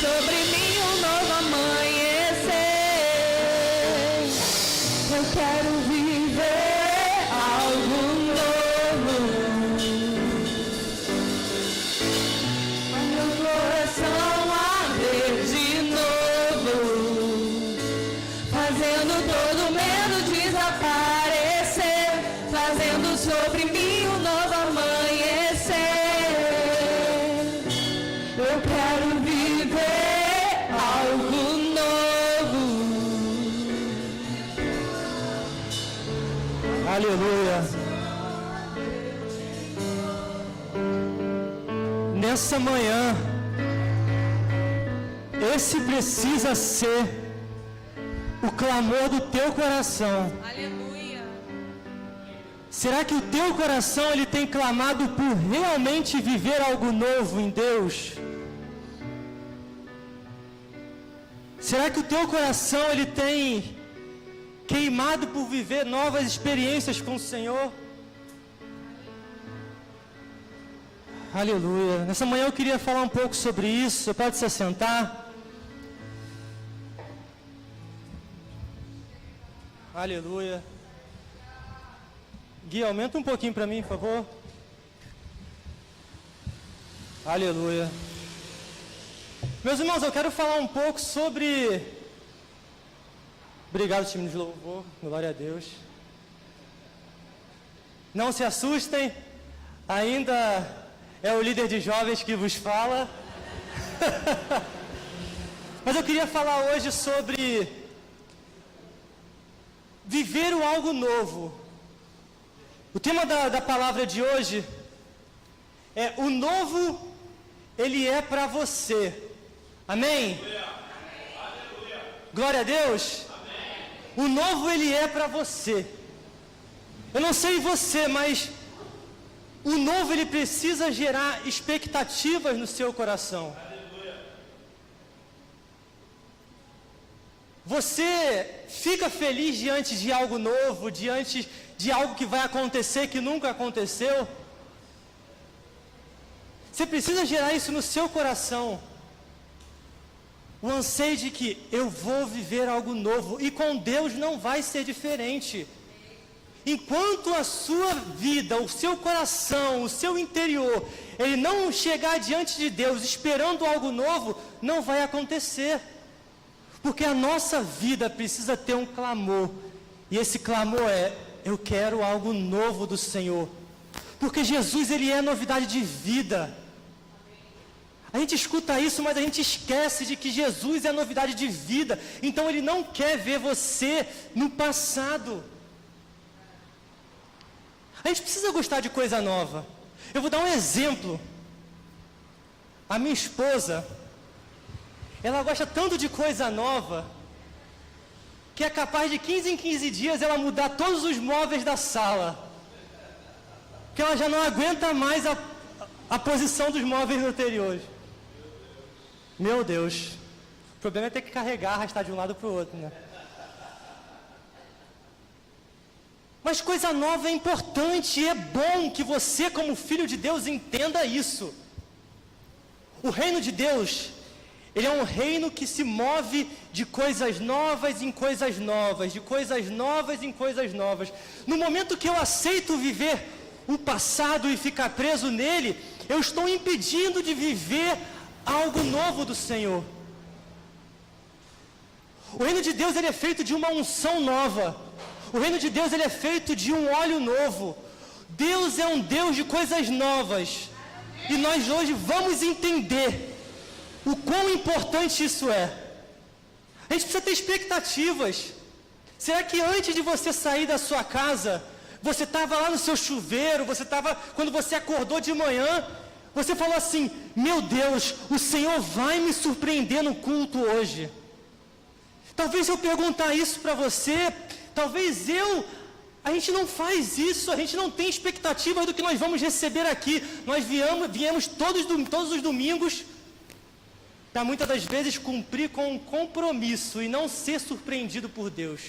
sobre mim um novo amanhecer. Eu quero viver algo novo. Meu coração arder de novo, fazendo todo medo desaparecer, fazendo sobre mim um novo amanhecer. Eu quero viver algo novo. Aleluia. Nessa manhã, esse precisa ser o clamor do teu coração. Aleluia. Será que o teu coração ele tem clamado por realmente viver algo novo em Deus? Será que o teu coração ele tem queimado por viver novas experiências com o Senhor? Aleluia. Nessa manhã eu queria falar um pouco sobre isso. Você pode se assentar? Aleluia. Gui, aumenta um pouquinho para mim, por favor. Aleluia. Meus irmãos, eu quero falar um pouco sobre... Obrigado, time de louvor. Glória a Deus. Não se assustem. Ainda é o líder de jovens que vos fala. Mas eu queria falar hoje sobre viver o algo novo. O tema da palavra de hoje é: o novo, ele é para você. Amém? Aleluia. Glória a Deus. Amém. O novo, ele é para você. Eu não sei você, mas o novo, ele precisa gerar expectativas no seu coração. Aleluia. Você fica feliz diante de algo novo, diante de algo que vai acontecer, que nunca aconteceu? Você precisa gerar isso no seu coração. O anseio de que eu vou viver algo novo, e com Deus não vai ser diferente. Enquanto a sua vida, o seu coração, o seu interior, ele não chegar diante de Deus esperando algo novo, não vai acontecer. Porque a nossa vida precisa ter um clamor. E esse clamor é: eu quero algo novo do Senhor. Porque Jesus, ele é novidade de vida. A gente escuta isso, mas a gente esquece de que Jesus é novidade de vida. Então ele não quer ver você no passado. A gente precisa gostar de coisa nova. Eu vou dar um exemplo. A minha esposa, ela gosta tanto de coisa nova, que é capaz de 15 em 15 dias ela mudar todos os móveis da sala. Que ela já não aguenta mais a posição dos móveis anteriores. Meu Deus. O problema é ter que carregar, arrastar de um lado para o outro, né? Mas coisa nova é importante, e é bom que você, como filho de Deus, entenda isso. O reino de Deus, ele é um reino que se move de coisas novas em coisas novas, de coisas novas em coisas novas. No momento que eu aceito viver o passado e ficar preso nele, eu estou impedindo de viver algo novo do Senhor. O reino de Deus, ele é feito de uma unção nova. O reino de Deus, ele é feito de um óleo novo. Deus é um Deus de coisas novas. E nós hoje vamos entender o quão importante isso é. A gente precisa ter expectativas. Será que antes de você sair da sua casa, você estava lá no seu chuveiro, quando você acordou de manhã, você falou assim: meu Deus, o Senhor vai me surpreender no culto hoje. Talvez eu perguntar isso para você, talvez a gente não faz isso, a gente não tem expectativa do que nós vamos receber aqui. Nós viemos todos os domingos para muitas das vezes cumprir com um compromisso e não ser surpreendido por Deus.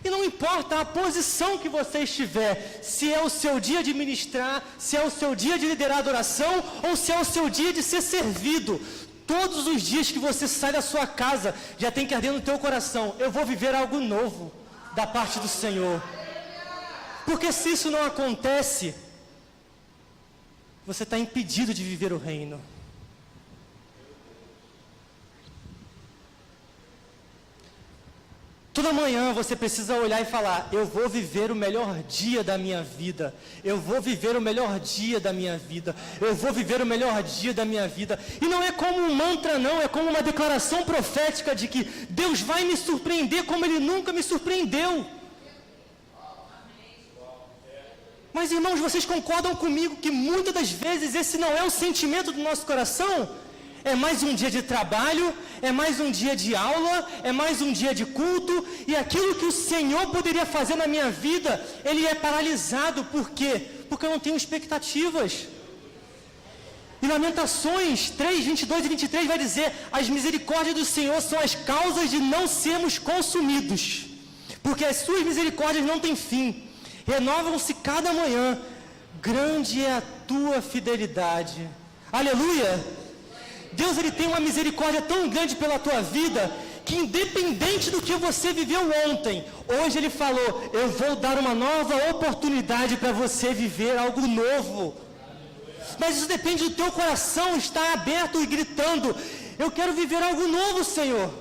E não importa a posição que você estiver, se é o seu dia de ministrar, se é o seu dia de liderar a adoração, ou se é o seu dia de ser servido. Todos os dias que você sai da sua casa, já tem que arder no teu coração: eu vou viver algo novo da parte do Senhor. Porque se isso não acontece, você está impedido de viver o reino. Toda manhã você precisa olhar e falar: eu vou viver o melhor dia da minha vida. Eu vou viver o melhor dia da minha vida. Eu vou viver o melhor dia da minha vida. E não é como um mantra não, é como uma declaração profética de que Deus vai me surpreender como Ele nunca me surpreendeu. Mas irmãos, vocês concordam comigo que muitas das vezes esse não é o sentimento do nosso coração? É mais um dia de trabalho, é mais um dia de aula, é mais um dia de culto, e aquilo que o Senhor poderia fazer na minha vida, Ele é paralisado. Por quê? Porque eu não tenho expectativas. E Lamentações 3, 22 e 23 vai dizer: as misericórdias do Senhor são as causas de não sermos consumidos, porque as suas misericórdias não têm fim, renovam-se cada manhã, grande é a tua fidelidade. Aleluia! Deus, Ele tem uma misericórdia tão grande pela tua vida, que independente do que você viveu ontem, hoje Ele falou: eu vou dar uma nova oportunidade para você viver algo novo. Mas isso depende do teu coração estar aberto e gritando: eu quero viver algo novo, Senhor.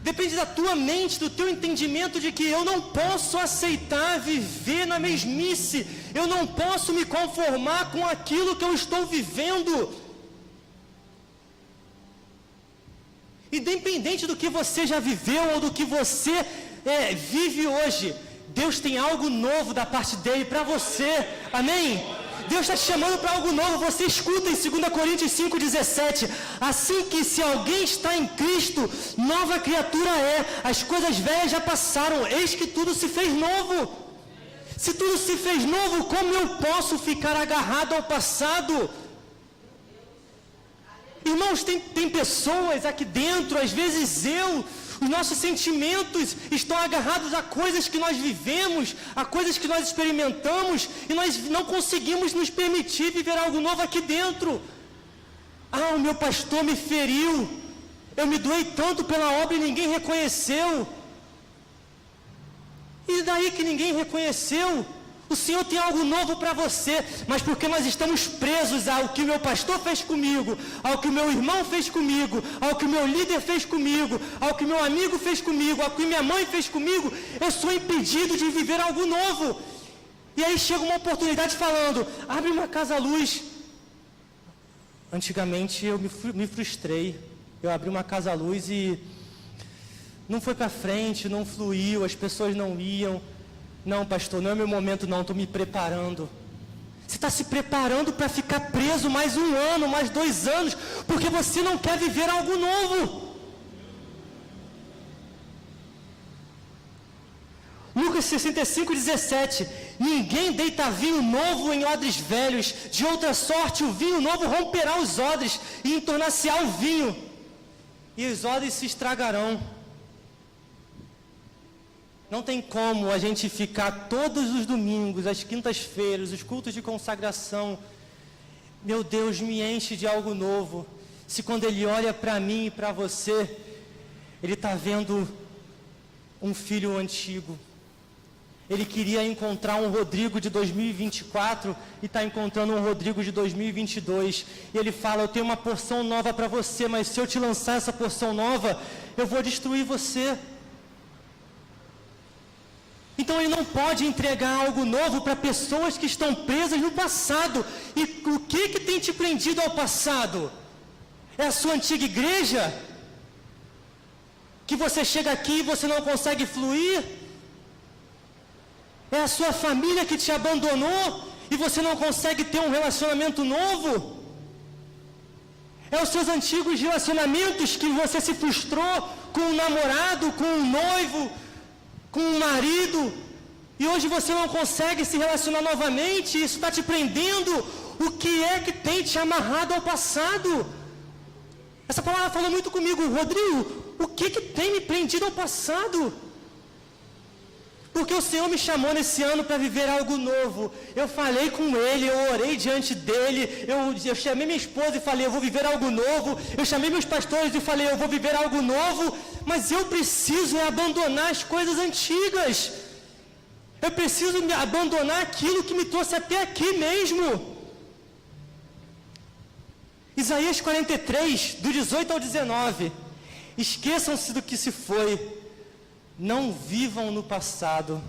Depende da tua mente, do teu entendimento de que eu não posso aceitar viver na mesmice, eu não posso me conformar com aquilo que eu estou vivendo. Independente do que você já viveu ou do que você vive hoje, Deus tem algo novo da parte dele para você, amém? Deus está te chamando para algo novo. Você escuta em 2 Coríntios 5,17: assim que se alguém está em Cristo, nova criatura é, as coisas velhas já passaram, eis que tudo se fez novo. Se tudo se fez novo, como eu posso ficar agarrado ao passado? Irmãos, tem pessoas aqui dentro, às vezes os nossos sentimentos estão agarrados a coisas que nós vivemos, a coisas que nós experimentamos, e nós não conseguimos nos permitir viver algo novo aqui dentro. Ah, o meu pastor me feriu, eu me doei tanto pela obra e ninguém reconheceu. E daí que ninguém reconheceu? O Senhor tem algo novo para você, mas porque nós estamos presos ao que o meu pastor fez comigo, ao que o meu irmão fez comigo, ao que o meu líder fez comigo, ao que o meu amigo fez comigo, ao que minha mãe fez comigo, eu sou impedido de viver algo novo. E aí chega uma oportunidade falando: abre uma casa-luz. Antigamente eu me frustrei, eu abri uma casa-luz e não foi para frente, não fluiu, as pessoas não iam. Não, pastor, não é meu momento não, estou me preparando. Você está se preparando para ficar preso mais 1 ano, mais 2 anos, porque você não quer viver algo novo. Lucas 65,17: ninguém deita vinho novo em odres velhos, de outra sorte o vinho novo romperá os odres, e entornar-se-á o vinho, e os odres se estragarão. Não tem como a gente ficar todos os domingos, as quintas-feiras, os cultos de consagração: meu Deus, me enche de algo novo. Se quando Ele olha para mim e para você, Ele está vendo um filho antigo. Ele queria encontrar um Rodrigo de 2024 e está encontrando um Rodrigo de 2022. E Ele fala: eu tenho uma porção nova para você, mas se eu te lançar essa porção nova, eu vou destruir você. Então Ele não pode entregar algo novo para pessoas que estão presas no passado. E o que tem te prendido ao passado? É a sua antiga igreja? Que você chega aqui e você não consegue fluir? É a sua família que te abandonou e você não consegue ter um relacionamento novo? É os seus antigos relacionamentos que você se frustrou com um namorado, com um noivo, com um marido, e hoje você não consegue se relacionar novamente? Isso está te prendendo? O que é que tem te amarrado ao passado? Essa palavra falou muito comigo. Rodrigo, o que tem me prendido ao passado? Porque o Senhor me chamou nesse ano para viver algo novo. Eu falei com Ele, eu orei diante dEle, eu chamei minha esposa e falei, eu vou viver algo novo. Eu chamei meus pastores e falei, eu vou viver algo novo. Mas eu preciso abandonar as coisas antigas. Eu preciso abandonar aquilo que me trouxe até aqui mesmo. Isaías 43, do 18 ao 19. Esqueçam-se do que se foi. Não vivam no passado.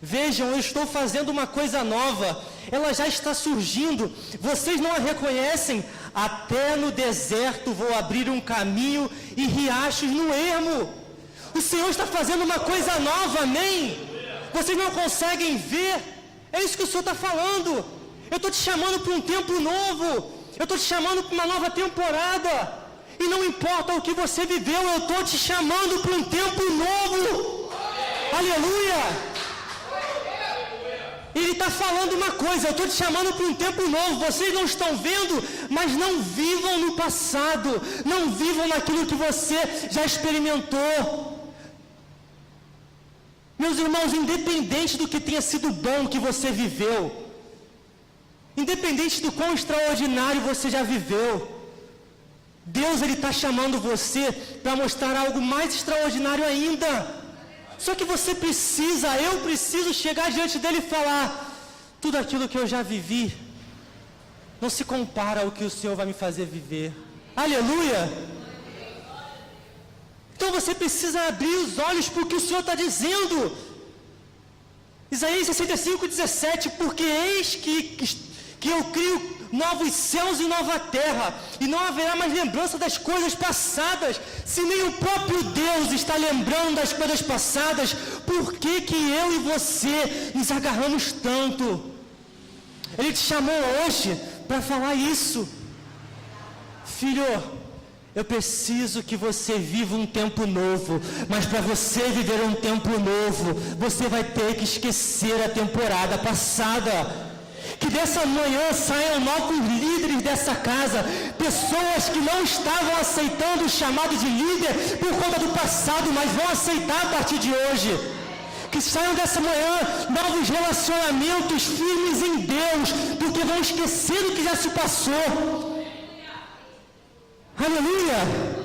Vejam, eu estou fazendo uma coisa nova. Ela já está surgindo. Vocês não a reconhecem? Até no deserto vou abrir um caminho e riachos no ermo. O Senhor está fazendo uma coisa nova, amém? Vocês não conseguem ver? É isso que o Senhor está falando. Eu estou te chamando para um tempo novo. Eu estou te chamando para uma nova temporada. E não importa o que você viveu, eu estou te chamando para um tempo novo. Aleluia! Ele está falando uma coisa, eu estou te chamando para um tempo novo. Vocês não estão vendo, mas não vivam no passado. Não vivam naquilo que você já experimentou. Meus irmãos, independente do que tenha sido bom que você viveu, independente do quão extraordinário você já viveu, Deus, Ele está chamando você para mostrar algo mais extraordinário ainda. Só que você precisa, eu preciso chegar diante dEle e falar, tudo aquilo que eu já vivi, não se compara ao que o Senhor vai me fazer viver. Aleluia! Então você precisa abrir os olhos para o que o Senhor está dizendo. Isaías 65:17, porque eis que eu crio novos céus e nova terra, e não haverá mais lembrança das coisas passadas. Se nem o próprio Deus está lembrando das coisas passadas, por que eu e você nos agarramos tanto? Ele te chamou hoje para falar isso. Filho, eu preciso que você viva um tempo novo, mas para você viver um tempo novo, você vai ter que esquecer a temporada passada. Que dessa manhã saiam novos líderes dessa casa, pessoas que não estavam aceitando o chamado de líder por conta do passado, mas vão aceitar a partir de hoje. Que saiam dessa manhã novos relacionamentos firmes em Deus, porque vão esquecer o que já se passou. Aleluia!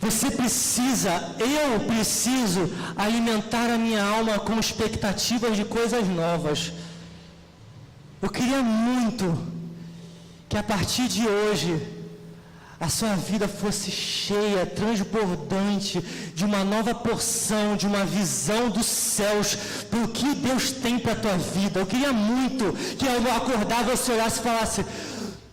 Você precisa, eu preciso alimentar a minha alma com expectativas de coisas novas. Eu queria muito que a partir de hoje a sua vida fosse cheia, transbordante de uma nova porção, de uma visão dos céus, do que Deus tem para a tua vida. Eu queria muito que ao acordar você olhasse e falasse,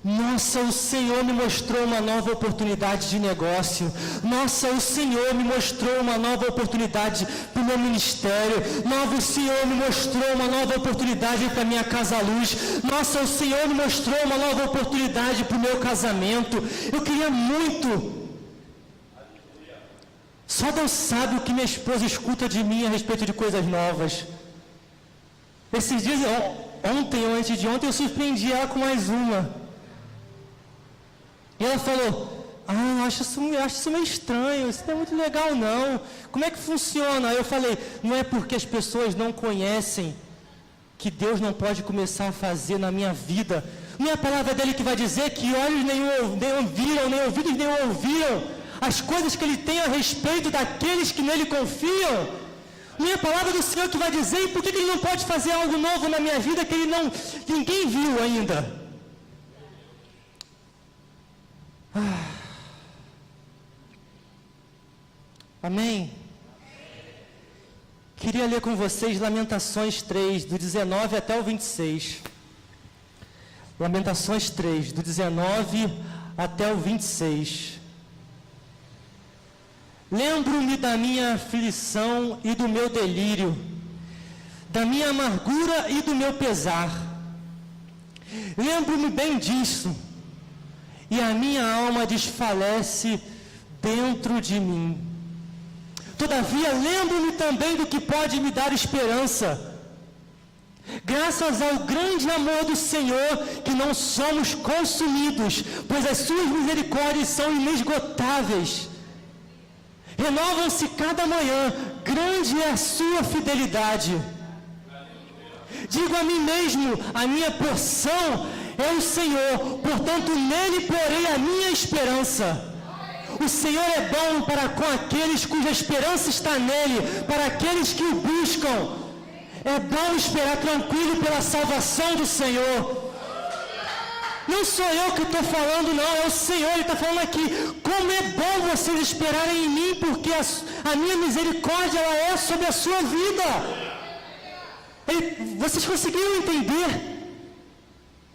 nossa, o Senhor me mostrou uma nova oportunidade de negócio. Nossa, o Senhor me mostrou uma nova oportunidade para o meu ministério. Nossa, o Senhor me mostrou uma nova oportunidade para a minha casa luz. Nossa, o Senhor me mostrou uma nova oportunidade para o meu casamento. Eu queria muito. Só Deus sabe o que minha esposa escuta de mim a respeito de coisas novas. Esses dias, ontem ou antes de ontem, eu surpreendi ela com mais uma. E ela falou, eu acho isso meio estranho, isso não é muito legal não. Como é que funciona? Aí eu falei, não é porque as pessoas não conhecem que Deus não pode começar a fazer na minha vida. Não é a palavra dele que vai dizer que olhos nem ouviram, nem ouvidos nem ouviram as coisas que ele tem a respeito daqueles que nele confiam. Não é a palavra do Senhor que vai dizer, e por que ele não pode fazer algo novo na minha vida que ninguém viu ainda? Amém? Queria ler com vocês Lamentações 3, do 19 até o 26. Lamentações 3, do 19 até o 26. Lembro-me da minha aflição e do meu delírio, da minha amargura e do meu pesar. Lembro-me bem disso, e a minha alma desfalece dentro de mim. Todavia, lembro-me também do que pode me dar esperança. Graças ao grande amor do Senhor, que não somos consumidos, pois as suas misericórdias são inesgotáveis. Renovam-se cada manhã, grande é a sua fidelidade. Digo a mim mesmo, a minha porção é o Senhor, portanto nele porei a minha esperança. O Senhor é bom para com aqueles cuja esperança está nele, para aqueles que o buscam. É bom esperar tranquilo pela salvação do Senhor. Não sou eu que estou falando, não, é o Senhor, Ele está falando aqui. Como é bom vocês esperarem em mim, porque a minha misericórdia ela é sobre a sua vida. Vocês conseguiram entender?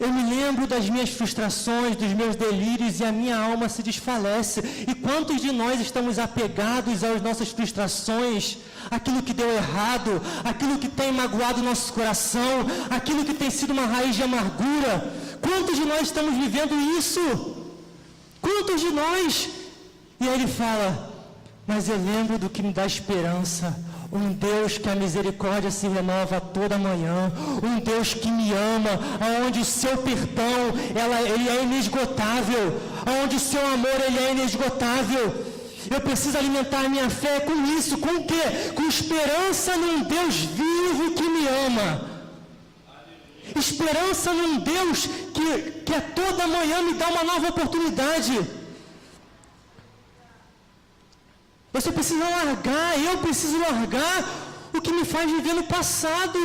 Eu me lembro das minhas frustrações, dos meus delírios e a minha alma se desfalece. E quantos de nós estamos apegados às nossas frustrações, aquilo que deu errado, aquilo que tem magoado nosso coração, aquilo que tem sido uma raiz de amargura? Quantos de nós estamos vivendo isso? Quantos de nós? E aí ele fala, mas eu lembro do que me dá esperança. Um Deus que a misericórdia se renova toda manhã. Um Deus que me ama, onde o seu perdão, ele é inesgotável. Onde o seu amor, ele é inesgotável. Eu preciso alimentar a minha fé com isso. Com o quê? Com esperança num Deus vivo que me ama. Esperança num Deus que a toda manhã me dá uma nova oportunidade. Você precisa largar, eu preciso largar o que me faz viver no passado.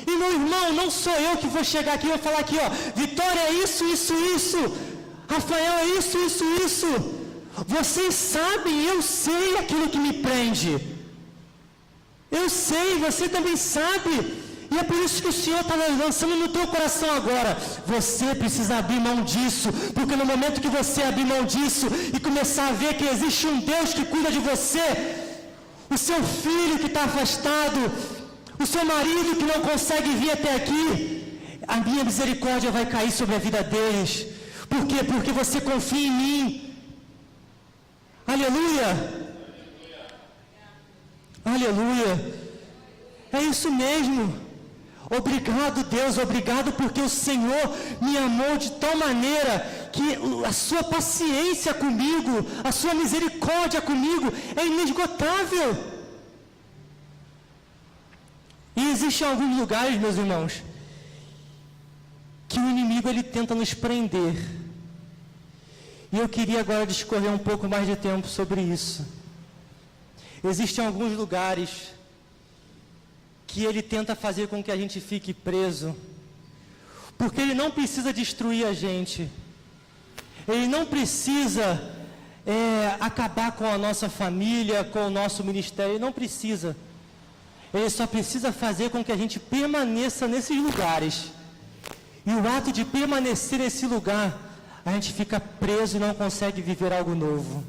E meu irmão, não sou eu que vou chegar aqui e vou falar aqui, ó, Vitória é isso, isso, isso. Rafael é isso, isso, isso. Vocês sabem, eu sei aquilo que me prende. Eu sei, você também sabe. E é por isso que o Senhor está lançando no teu coração agora. Você precisa abrir mão disso, porque no momento que você abrir mão disso e começar a ver que existe um Deus que cuida de você, o seu filho que está afastado, o seu marido que não consegue vir até aqui, a minha misericórdia vai cair sobre a vida deles. Por quê? Porque você confia em mim. Aleluia! Aleluia! É isso mesmo. Obrigado, Deus, obrigado porque o Senhor me amou de tal maneira que a sua paciência comigo, a sua misericórdia comigo é inesgotável. E existem alguns lugares, meus irmãos, que o inimigo ele tenta nos prender. E eu queria agora discorrer um pouco mais de tempo sobre isso. Existem alguns lugares que ele tenta fazer com que a gente fique preso, porque ele não precisa destruir a gente, ele não precisa acabar com a nossa família, com o nosso ministério, ele não precisa, ele só precisa fazer com que a gente permaneça nesses lugares, e o ato de permanecer nesse lugar, a gente fica preso e não consegue viver algo novo.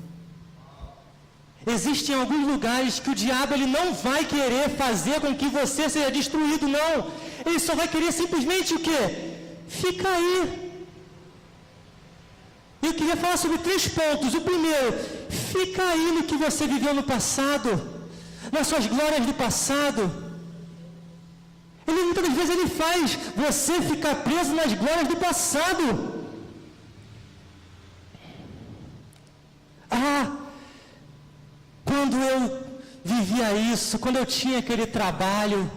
Existem alguns lugares que o diabo ele não vai querer fazer com que você seja destruído, não. Ele só vai querer simplesmente o quê? Fica aí. Eu queria falar sobre 3 pontos. O primeiro, fica aí no que você viveu no passado, nas suas glórias do passado. Ele muitas das vezes ele faz você ficar preso nas glórias do passado. Quando eu vivia isso, quando eu tinha aquele trabalho,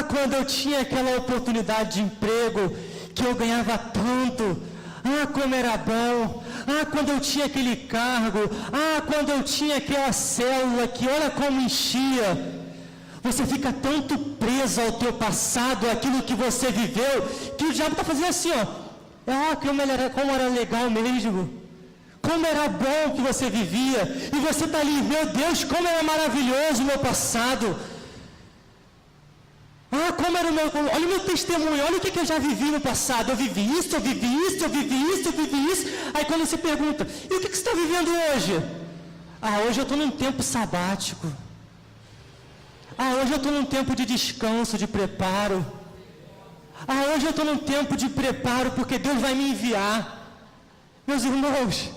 quando eu tinha aquela oportunidade de emprego, que eu ganhava tanto, como era bom, quando eu tinha aquele cargo, quando eu tinha aquela célula, que olha como enchia. Você fica tanto preso ao teu passado, àquilo que você viveu, que o diabo está fazendo assim, como era legal mesmo. Como era bom que você vivia, e você está ali, meu Deus, como era maravilhoso o meu passado. Como era olha o meu testemunho, olha o que eu já vivi no passado. Eu vivi isso, eu vivi isso, eu vivi isso, eu vivi isso. Aí quando você pergunta, e o que você está vivendo hoje? Hoje eu estou num tempo sabático. Hoje eu estou num tempo de descanso, de preparo. Hoje eu estou num tempo de preparo, porque Deus vai me enviar. Meus irmãos,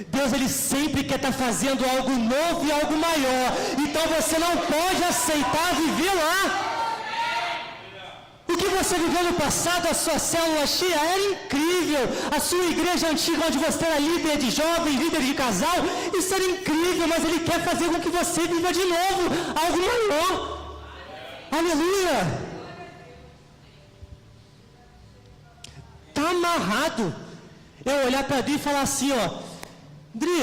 Deus ele sempre quer estar fazendo algo novo e algo maior. Então você não pode aceitar viver lá. você viveu no passado, a sua célula cheia era incrível. A sua igreja antiga, onde você era líder de jovens, líder de casal, isso era incrível, mas Ele quer fazer com que você viva de novo algo maior. Aleluia! Está amarrado eu olhar para Dri e falar assim, ó, Dri,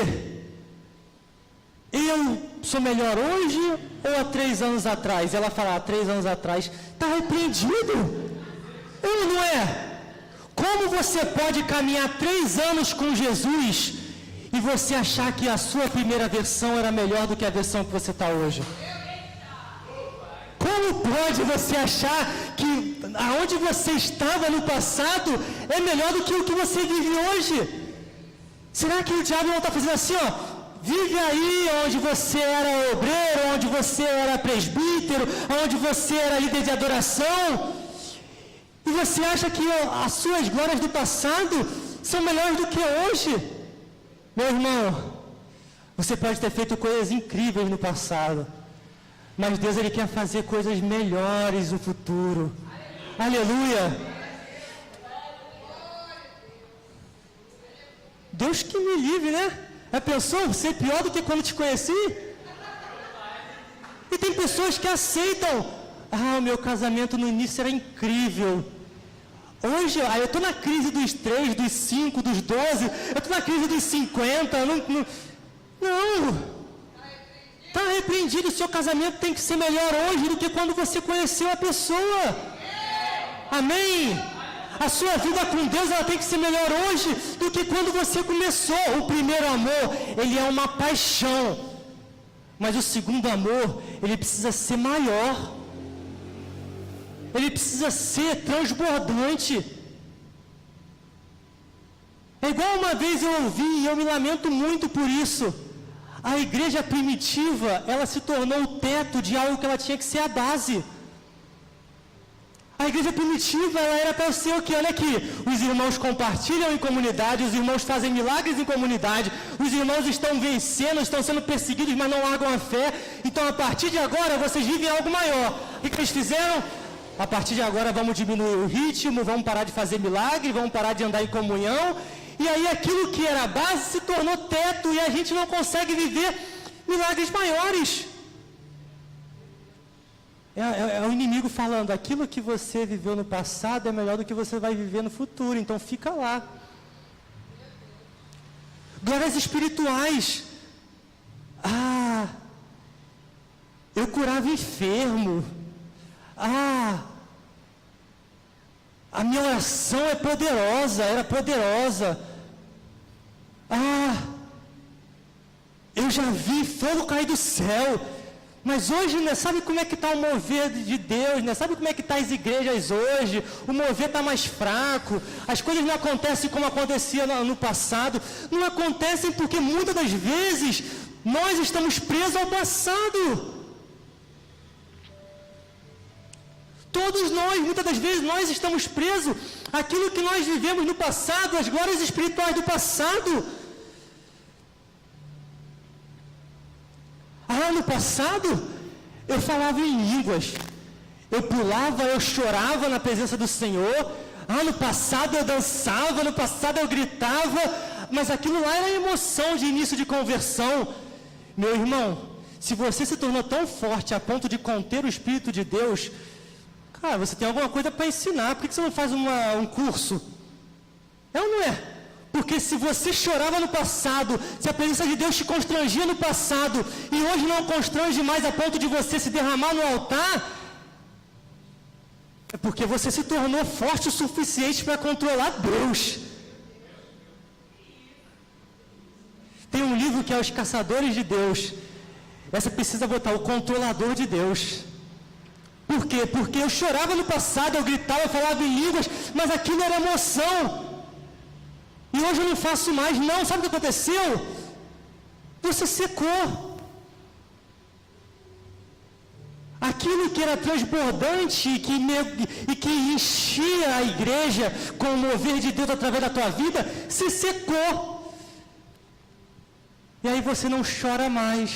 eu sou melhor hoje ou há 3 anos atrás? Ela fala, há 3 anos atrás. Está repreendido? Ou não é? Como você pode caminhar 3 anos com Jesus e você achar que a sua primeira versão era melhor do que a versão que você está hoje? Como pode você achar que aonde você estava no passado é melhor do que o que você vive hoje? Será que o diabo não está fazendo assim, ó? Vive aí onde você era obreiro, onde você era presbítero, onde você era líder de adoração, e você acha que as suas glórias do passado são melhores do que hoje? Meu irmão, você pode ter feito coisas incríveis no passado, mas Deus Ele quer fazer coisas melhores no futuro. Aleluia! Deus que me livre, né? Já pensou ser pior do que quando te conheci? E tem pessoas que aceitam. O meu casamento no início era incrível. Hoje, eu estou na crise dos 3, dos 5, dos 12, eu estou na crise dos 50. Não. Está repreendido. O seu casamento tem que ser melhor hoje do que quando você conheceu a pessoa. Amém? A sua vida com Deus, ela tem que ser melhor hoje do que quando você começou. O primeiro amor, ele é uma paixão. Mas o segundo amor, ele precisa ser maior. Ele precisa ser transbordante. É igual uma vez eu ouvi, e eu me lamento muito por isso. A igreja primitiva, ela se tornou o teto de algo que ela tinha que ser a base. A igreja primitiva, ela era para ser o quê? Olha aqui, os irmãos compartilham em comunidade, os irmãos fazem milagres em comunidade, os irmãos estão vencendo, estão sendo perseguidos, mas não largam a fé. Então, a partir de agora, vocês vivem algo maior. O que eles fizeram? A partir de agora, vamos diminuir o ritmo, vamos parar de fazer milagre, vamos parar de andar em comunhão. E aí, aquilo que era a base se tornou teto, e a gente não consegue viver milagres maiores. É o inimigo falando, aquilo que você viveu no passado é melhor do que você vai viver no futuro, então fica lá. Glórias espirituais. Eu curava enfermo. A minha oração é poderosa, era poderosa. Eu já vi fogo cair do céu. Mas hoje, né, sabe como é que está o mover de Deus, né? Sabe como é que estão as igrejas hoje? O mover está mais fraco, as coisas não acontecem como acontecia no passado. Não acontecem porque muitas das vezes nós estamos presos ao passado. Todos nós, muitas das vezes, nós estamos presos àquilo que nós vivemos no passado, as glórias espirituais do passado. No passado, eu falava em línguas, eu pulava, eu chorava na presença do Senhor. No passado eu dançava, no passado eu gritava, mas aquilo lá era emoção de início de conversão. Meu irmão, se você se tornou tão forte a ponto de conter o Espírito de Deus, cara, você tem alguma coisa para ensinar. Por que você não faz um curso? É ou não é? Porque se você chorava no passado, se a presença de Deus te constrangia no passado, e hoje não constrange mais a ponto de você se derramar no altar, é porque você se tornou forte o suficiente para controlar Deus. Tem um livro que é Os Caçadores de Deus. Essa precisa botar o controlador de Deus. Por quê? Porque eu chorava no passado, eu gritava, eu falava em línguas, mas aquilo era emoção. E hoje eu não faço mais, não. Sabe o que aconteceu? Você secou. Aquilo que era transbordante e que enchia a igreja com o mover de Deus através da tua vida, se secou. E aí você não chora mais.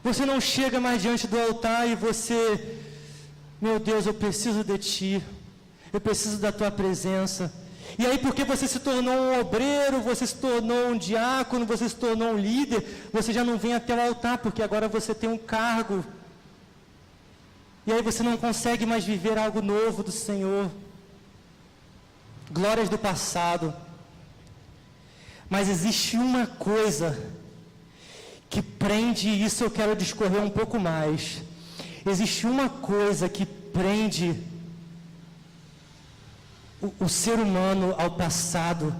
Você não chega mais diante do altar e você... meu Deus, eu preciso de Ti, eu preciso da Tua presença. E aí, porque você se tornou um obreiro, você se tornou um diácono, você se tornou um líder, você já não vem até o altar, porque agora você tem um cargo. E aí você não consegue mais viver algo novo do Senhor. Glórias do passado. Mas existe uma coisa que prende, e isso eu quero discorrer um pouco mais. Existe uma coisa que prende o ser humano ao passado,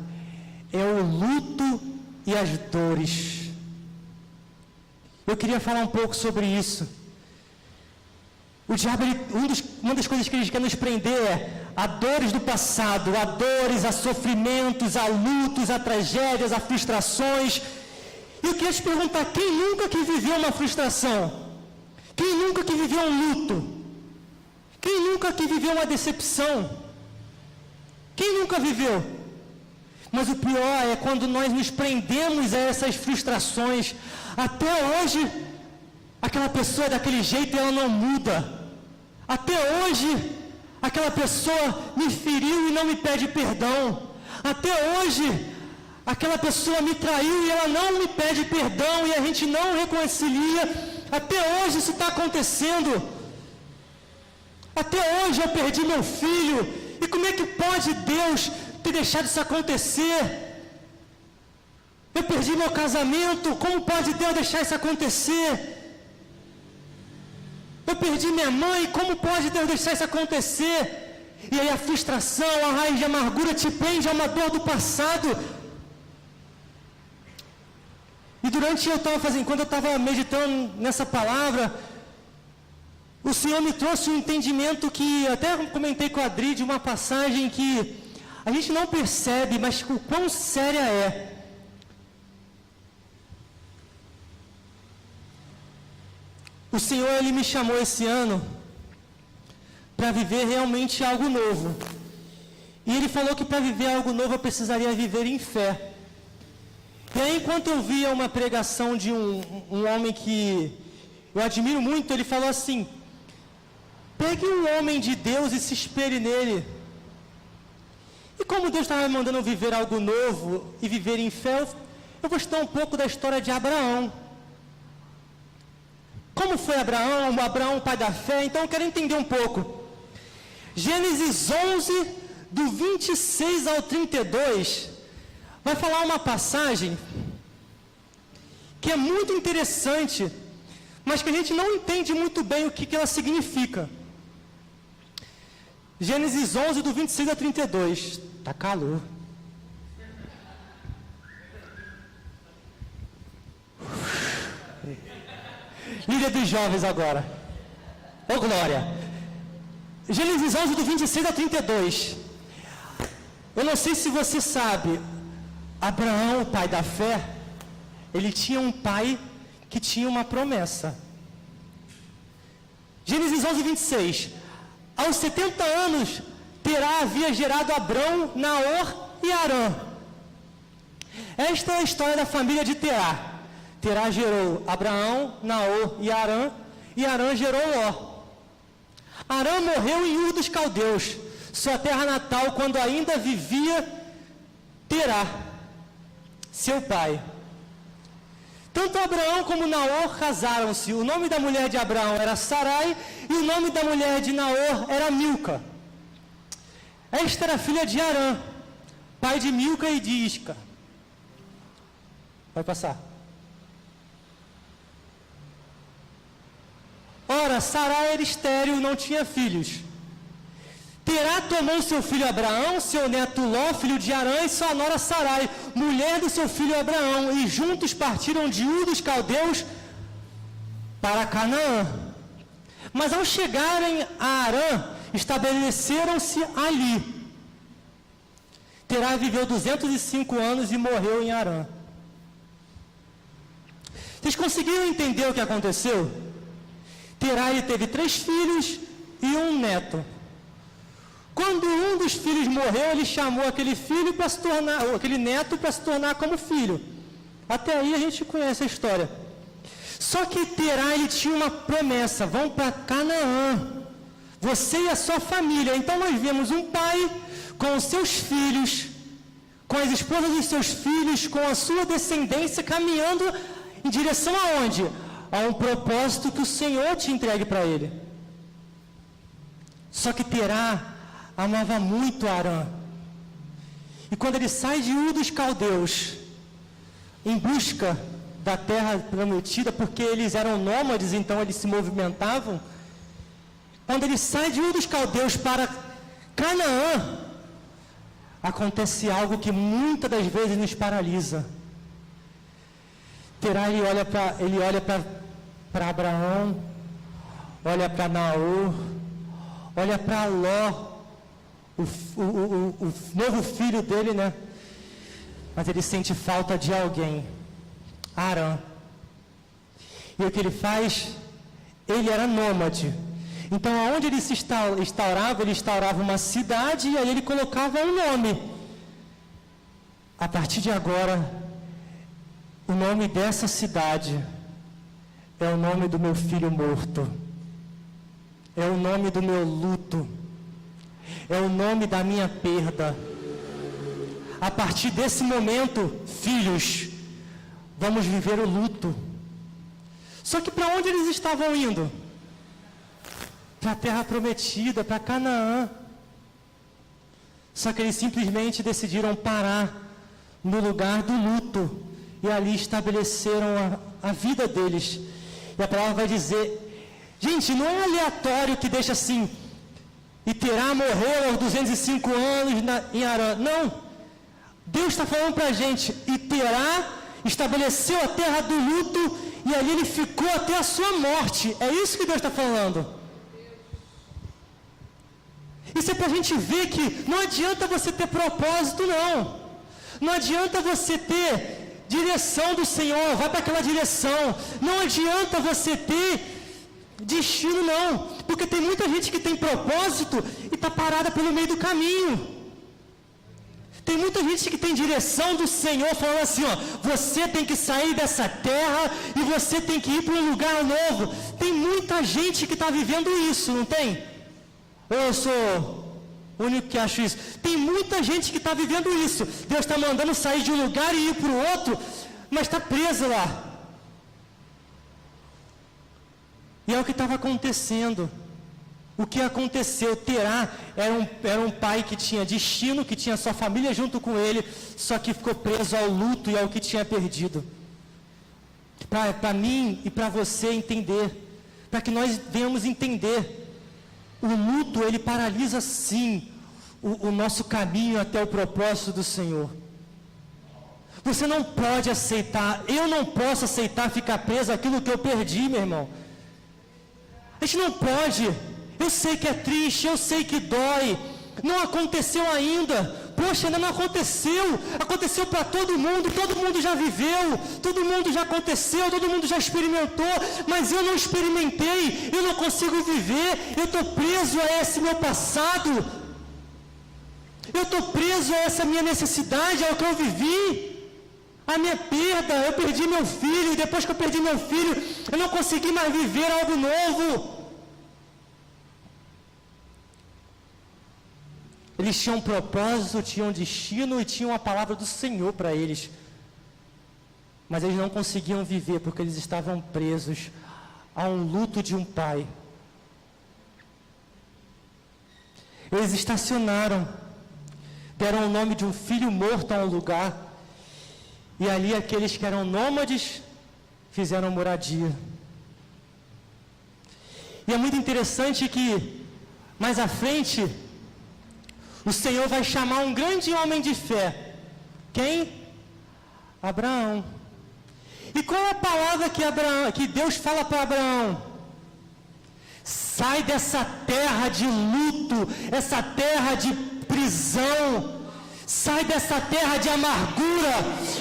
é o luto e as dores. Eu queria falar um pouco sobre isso. O diabo, uma das coisas que ele quer nos prender é a dores do passado, a dores, a sofrimentos, a lutos, a tragédias, a frustrações. E eu queria te perguntar, quem nunca que viveu uma frustração? Quem nunca que viveu um luto? Quem nunca que viveu uma decepção? Quem nunca viveu? Mas o pior é quando nós nos prendemos a essas frustrações. Até hoje, aquela pessoa é daquele jeito e ela não muda. Até hoje, aquela pessoa me feriu e não me pede perdão. Até hoje, aquela pessoa me traiu e ela não me pede perdão e a gente não reconcilia. Até hoje isso está acontecendo. Até hoje eu perdi meu filho. E como é que pode Deus ter deixado isso acontecer? Eu perdi meu casamento, como pode Deus deixar isso acontecer? Eu perdi minha mãe, como pode Deus deixar isso acontecer? E aí a frustração, a raiz de amargura te prende a uma dor do passado. E quando eu estava meditando nessa palavra, o Senhor me trouxe um entendimento que, até comentei com a Adri, de uma passagem que a gente não percebe, mas o quão séria é. O Senhor, Ele me chamou esse ano para viver realmente algo novo. E Ele falou que para viver algo novo eu precisaria viver em fé. E aí, enquanto eu via uma pregação de um homem que eu admiro muito, ele falou assim: pegue um homem de Deus e se espelhe nele. E como Deus estava me mandando viver algo novo e viver em fé, eu vou citar um pouco da história de Abraão. Como foi Abraão? Abraão, pai da fé. Então eu quero entender um pouco. Gênesis 11, do 26 ao 32, vai falar uma passagem que é muito interessante, mas que a gente não entende muito bem o que ela significa. Gênesis 11, do 26 a 32. Tá calor. Líder dos jovens agora. Ô glória. Gênesis 11, do 26 a 32. Eu não sei se você sabe, Abraão, o pai da fé, ele tinha um pai que tinha uma promessa. Gênesis 11, 26. Aos 70 anos, Terá havia gerado Abrão, Naor e Arã. Esta é a história da família de Terá. Terá gerou Abraão, Naor e Arã gerou Ló. Arã morreu em Ur dos Caldeus, sua terra natal, quando ainda vivia Terá, seu pai. Tanto Abraão como Naor casaram-se. O nome da mulher de Abraão era Sarai e o nome da mulher de Naor era Milca. Esta era filha de Arã, pai de Milca e de Isca. Vai passar. Ora, Sarai era estéril, não tinha filhos. Terá tomou seu filho Abraão, seu neto Ló, filho de Arã, e sua nora Sarai, mulher do seu filho Abraão, e juntos partiram de Ur dos Caldeus para Canaã. Mas ao chegarem a Arã, estabeleceram-se ali. Terá viveu 205 anos e morreu em Arã. Vocês conseguiram entender o que aconteceu? Terá ele teve 3 filhos e um neto. Quando um dos filhos morreu, ele chamou aquele filho para se tornar, aquele neto para se tornar como filho. Até aí a gente conhece a história. Só que Terá, ele tinha uma promessa: vão para Canaã, você e a sua família. Então nós vemos um pai com os seus filhos, com as esposas dos seus filhos, com a sua descendência, caminhando em direção aonde? A um propósito que o Senhor te entregue para ele. Só que Terá amava muito Arã. E quando ele sai de Ur dos Caldeus, em busca da terra prometida, porque eles eram nômades, então eles se movimentavam, quando ele sai de Ur dos Caldeus para Canaã, acontece algo que muitas das vezes nos paralisa. Terá, ele olha para Abraão, olha para Naor, olha para Ló, o novo filho dele, né? Mas ele sente falta de alguém, Arã. E o que ele faz? Ele era nômade. Então, aonde ele se instaurava, ele instaurava uma cidade e aí ele colocava um nome. A partir de agora, o nome dessa cidade é o nome do meu filho morto. É o nome do meu luto. É o nome da minha perda. A partir desse momento, filhos, vamos viver o luto. Só que para onde eles estavam indo? Para a terra prometida, para Canaã. Só que eles simplesmente decidiram parar no lugar do luto e ali estabeleceram a vida deles. E a palavra vai dizer, gente, não é aleatório que deixa assim, e Terá morreu aos 205 anos em Arã. Não. Deus está falando para a gente, e Terá estabeleceu a terra do luto e ali ele ficou até a sua morte. É isso que Deus está falando. Isso é para a gente ver que não adianta você ter propósito, não. Não adianta você ter direção do Senhor, vai para aquela direção. Não adianta você ter destino, não. Porque tem muita gente que tem propósito e está parada pelo meio do caminho. Tem muita gente que tem direção do Senhor falando assim, ó, você tem que sair dessa terra e você tem que ir para um lugar novo. Tem muita gente que está vivendo isso, não tem? Ou eu sou o único que acho isso? Tem muita gente que está vivendo isso. Deus está mandando sair de um lugar e ir para o outro, mas está preso lá. E é o que estava acontecendo. O que aconteceu? Terá era um pai que tinha destino, que tinha sua família junto com ele, só que ficou preso ao luto e ao que tinha perdido. Para mim e para você entender, para que nós venhamos entender, o luto ele paralisa sim o nosso caminho até o propósito do Senhor. Você não pode aceitar, eu não posso aceitar ficar preso àquilo que eu perdi, meu irmão. A gente não pode. Eu sei que é triste, eu sei que dói. Não aconteceu ainda. Poxa, ainda não aconteceu. Aconteceu para todo mundo já viveu, todo mundo já aconteceu, todo mundo já experimentou, mas eu não experimentei, eu não consigo viver, eu estou preso a esse meu passado, eu estou preso a essa minha necessidade, ao que eu vivi, a minha perda, eu perdi meu filho, e depois que eu perdi meu filho, eu não consegui mais viver algo novo. Eles tinham um propósito, tinham um destino e tinham a palavra do Senhor para eles. Mas eles não conseguiam viver porque eles estavam presos a um luto de um pai. Eles estacionaram, deram o nome de um filho morto a um lugar, e ali aqueles que eram nômades fizeram moradia. E é muito interessante que mais à frente o Senhor vai chamar um grande homem de fé. Quem? Abraão. E qual é a palavra que Deus fala para Abraão? Sai dessa terra de luto, essa terra de prisão, sai dessa terra de amargura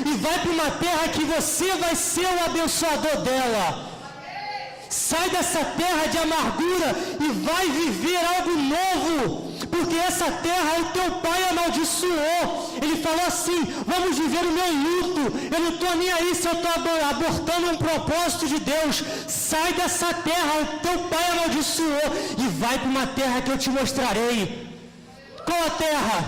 e vai para uma terra que você vai ser o abençoador dela. Sai dessa terra de amargura e vai viver algo novo, porque essa terra o teu pai amaldiçoou. Ele falou assim: vamos viver o meu luto, eu não estou nem aí se eu estou abortando um propósito de Deus. Sai dessa terra, o teu pai amaldiçoou, e vai para uma terra que eu te mostrarei. Qual a terra?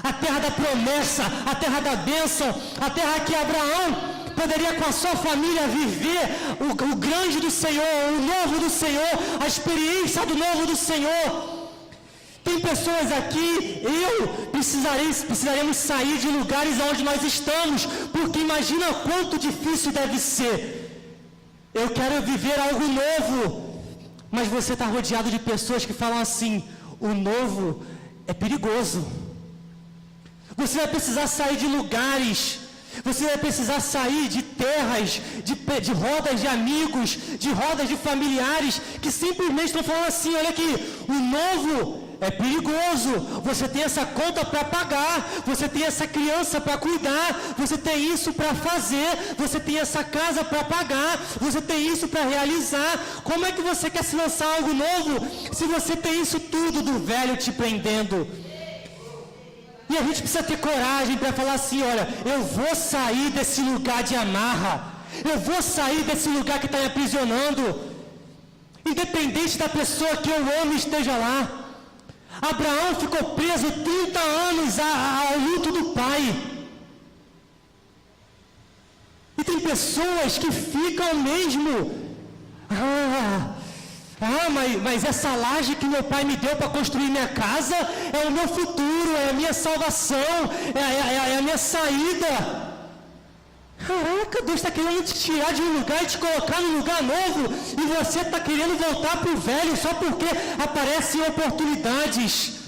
A terra da promessa, a terra da bênção, a terra que Abraão poderia com a sua família viver o grande do Senhor, o novo do Senhor, a experiência do novo do Senhor. Tem pessoas aqui, precisaremos sair de lugares onde nós estamos, porque imagina quanto difícil deve ser. Eu quero viver algo novo, mas você está rodeado de pessoas que falam assim: o novo é perigoso. Você vai precisar sair de lugares, você vai precisar sair de terras, de rodas de amigos, de rodas de familiares, que simplesmente estão falando assim: olha aqui, o novo é perigoso, você tem essa conta para pagar, você tem essa criança para cuidar, você tem isso para fazer, você tem essa casa para pagar, você tem isso para realizar. Como é que você quer se lançar algo novo, se você tem isso tudo do velho te prendendo? E a gente precisa ter coragem para falar assim: olha, eu vou sair desse lugar de amarra, eu vou sair desse lugar que está me aprisionando, independente da pessoa que eu amo esteja lá. Abraão ficou preso 30 anos ao luto do pai. E tem pessoas que ficam mesmo: mas essa laje que meu pai me deu para construir minha casa é o meu futuro, é a minha salvação, é a minha saída. Caraca, Deus está querendo te tirar de um lugar e te colocar num lugar novo, e você está querendo voltar para o velho só porque aparecem oportunidades.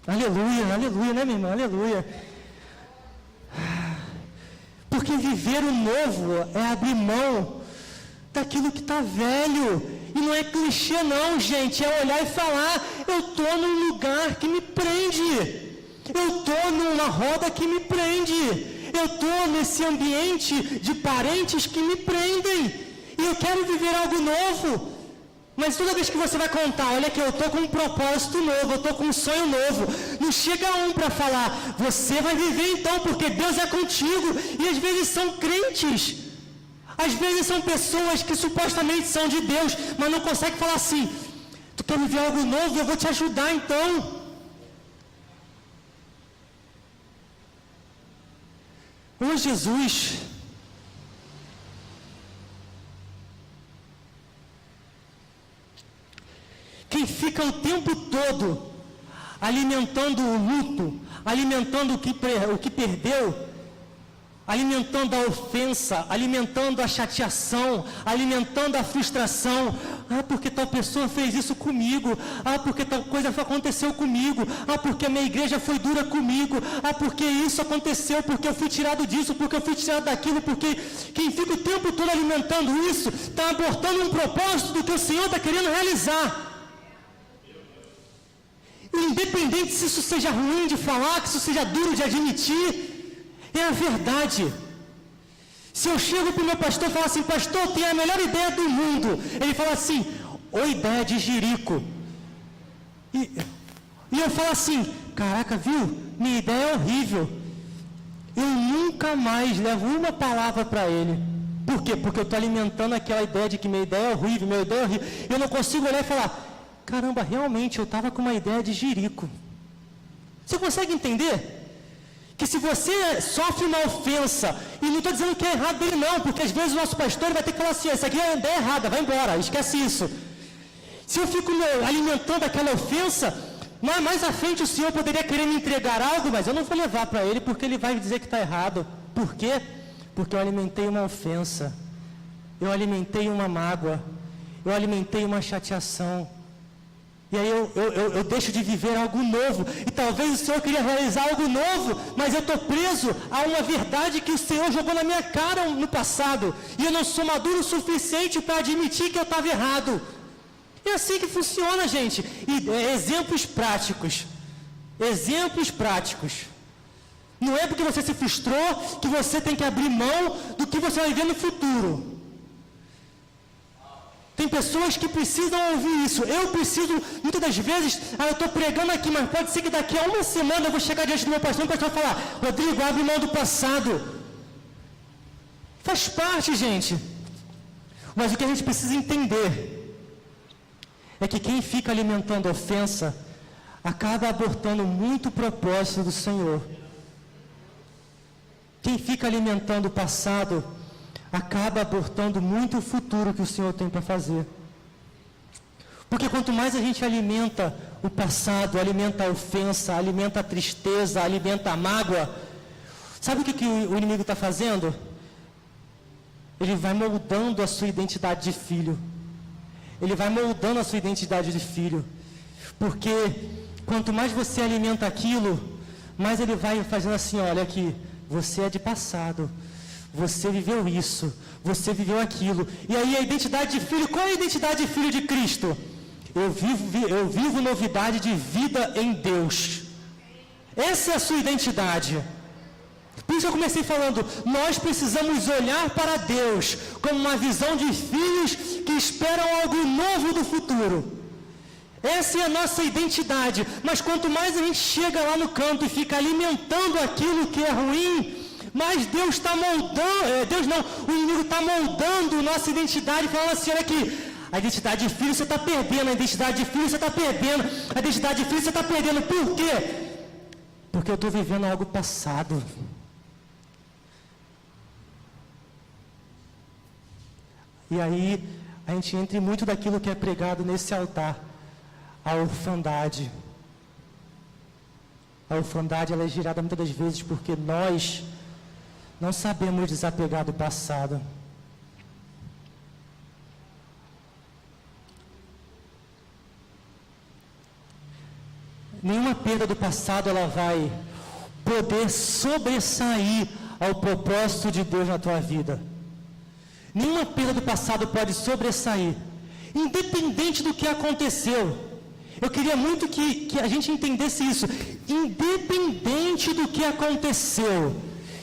Aleluia, aleluia, né, minha irmã? Aleluia. Porque viver o novo é abrir mão daquilo que está velho. E não é clichê não, gente, é olhar e falar: eu estou num lugar que me prende, eu estou numa roda que me prende, eu estou nesse ambiente de parentes que me prendem, e eu quero viver algo novo. Mas toda vez que você vai contar: olha que eu estou com um propósito novo, eu estou com um sonho novo, não chega um para falar: você vai viver então, porque Deus é contigo. E às vezes são crentes, às vezes são pessoas que supostamente são de Deus, mas não conseguem falar assim: tu quer viver algo novo? Eu vou te ajudar então. Ô Jesus, quem fica o tempo todo alimentando o luto, alimentando o que perdeu, alimentando a ofensa, alimentando a chateação, alimentando a frustração: porque tal pessoa fez isso comigo, porque tal coisa aconteceu comigo, porque a minha igreja foi dura comigo, porque isso aconteceu, porque eu fui tirado disso, porque eu fui tirado daquilo. Porque quem fica o tempo todo alimentando isso, está abortando um propósito do que o Senhor está querendo realizar. Independente se isso seja ruim de falar, que isso seja duro de admitir, é a verdade. Se eu chego para o meu pastor e falo assim: pastor, tem a melhor ideia do mundo, ele fala assim: ô ideia de jirico. E eu falo assim: caraca, viu, minha ideia é horrível. Eu nunca mais levo uma palavra para ele. Por quê? Porque eu estou alimentando aquela ideia de que minha ideia é horrível, minha ideia é horrível. Eu não consigo olhar e falar: caramba, realmente eu estava com uma ideia de jirico. Você consegue entender? Que se você sofre uma ofensa, e não estou dizendo que é errado dele não, porque às vezes o nosso pastor vai ter que falar assim: isso aqui é a ideia errada, vai embora, esquece isso. Se eu fico alimentando aquela ofensa, mais à frente o Senhor poderia querer me entregar algo, mas eu não vou levar para ele, porque ele vai dizer que está errado. Por quê? Porque eu alimentei uma ofensa, eu alimentei uma mágoa, eu alimentei uma chateação. E aí eu deixo de viver algo novo. E talvez o Senhor queria realizar algo novo, mas eu estou preso a uma verdade que o Senhor jogou na minha cara no passado. E eu não sou maduro o suficiente para admitir que eu estava errado. É assim que funciona, gente. E exemplos práticos. Exemplos práticos. Não é porque você se frustrou que você tem que abrir mão do que você vai ver no futuro. Tem pessoas que precisam ouvir isso. Eu preciso, muitas das vezes, eu estou pregando aqui, mas pode ser que daqui a uma semana eu vou chegar diante do meu pastor e o pastor vai falar: Rodrigo, abre mão do passado. Faz parte, gente. Mas o que a gente precisa entender é que quem fica alimentando ofensa acaba abortando muito o propósito do Senhor. Quem fica alimentando o passado acaba abortando muito o futuro que o Senhor tem para fazer. Porque quanto mais a gente alimenta o passado, alimenta a ofensa, alimenta a tristeza, alimenta a mágoa, sabe o que o inimigo está fazendo? Ele vai moldando a sua identidade de filho. Ele vai moldando a sua identidade de filho. Porque quanto mais você alimenta aquilo, mais ele vai fazendo assim: olha aqui, você é de passado, você viveu isso, você viveu aquilo. E aí a identidade de filho, qual é a identidade de filho de Cristo? Eu vivo novidade de vida em Deus. Essa é a sua identidade. Por isso eu comecei falando, nós precisamos olhar para Deus como uma visão de filhos que esperam algo novo do futuro. Essa é a nossa identidade. Mas quanto mais a gente chega lá no canto e fica alimentando aquilo que é ruim, mas Deus está moldando, o inimigo está moldando nossa identidade, falando assim: olha aqui, a identidade de filho você está perdendo, a identidade de filho você está perdendo, a identidade de filho você está perdendo. Por quê? Porque eu estou vivendo algo passado. E aí, a gente entra em muito daquilo que é pregado nesse altar, a orfandade. A orfandade, ela é gerada muitas das vezes porque nós não sabemos desapegar do passado. Nenhuma perda do passado ela vai poder sobressair ao propósito de Deus na tua vida. Nenhuma perda do passado pode sobressair, independente do que aconteceu. Eu queria muito que a gente entendesse isso. Independente do que aconteceu,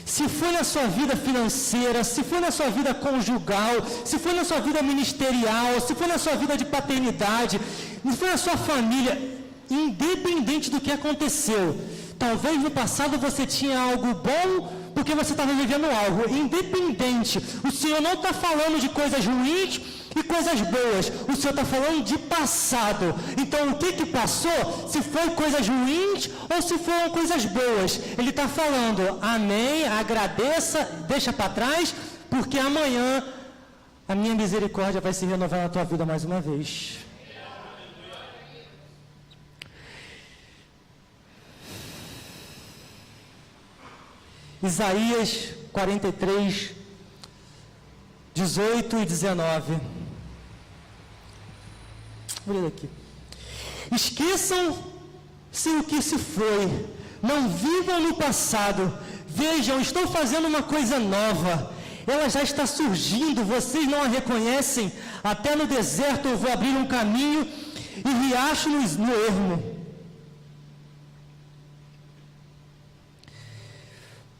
se foi na sua vida financeira, se foi na sua vida conjugal, se foi na sua vida ministerial, se foi na sua vida de paternidade, se foi na sua família, independente do que aconteceu, talvez no passado você tinha algo bom, porque você estava vivendo algo, independente. O Senhor não está falando de coisas ruins e coisas boas, o Senhor está falando de passado. Então o que passou, se foi coisas ruins ou se foram coisas boas, Ele está falando: amém, agradeça, deixa para trás, porque amanhã a minha misericórdia vai se renovar na tua vida mais uma vez. Isaías 43, 18 e 19. Olha aqui. Esqueçam-se o que se foi, não vivam no passado. Vejam, estou fazendo uma coisa nova. Ela já está surgindo, vocês não a reconhecem. Até no deserto eu vou abrir um caminho e riacho no ermo.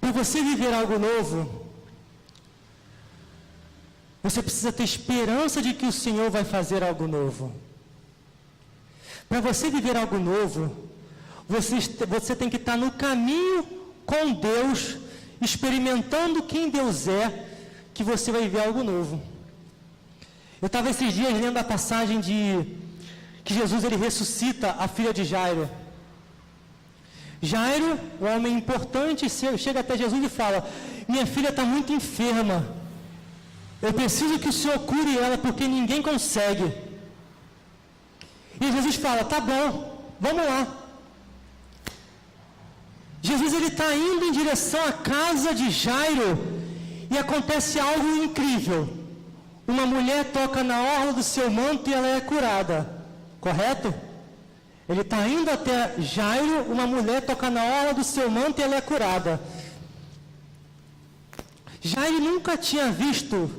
Para você viver algo novo, você precisa ter esperança de que o Senhor vai fazer algo novo. Para você viver algo novo, você tem que estar no caminho com Deus, experimentando quem Deus é, que você vai viver algo novo. Eu estava esses dias lendo a passagem que Jesus ele ressuscita a filha de Jairo. Jairo, um homem importante, chega até Jesus e fala: minha filha está muito enferma, eu preciso que o Senhor cure ela, porque ninguém consegue. E Jesus fala: tá bom, vamos lá. Jesus ele está indo em direção à casa de Jairo e acontece algo incrível. Uma mulher toca na orla do seu manto e ela é curada, correto? Ele está indo até Jairo, uma mulher toca na orla do seu manto e ela é curada. Jairo nunca tinha visto,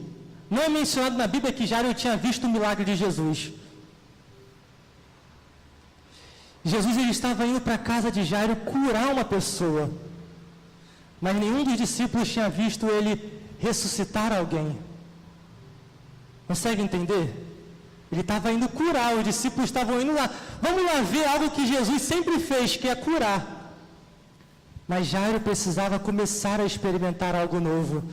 não é mencionado na Bíblia que Jairo tinha visto o milagre de Jesus. Jesus ele estava indo para a casa de Jairo curar uma pessoa, mas nenhum dos discípulos tinha visto ele ressuscitar alguém. Consegue entender? Ele estava indo curar, os discípulos estavam indo lá. Vamos lá ver algo que Jesus sempre fez, que é curar. Mas Jairo precisava começar a experimentar algo novo.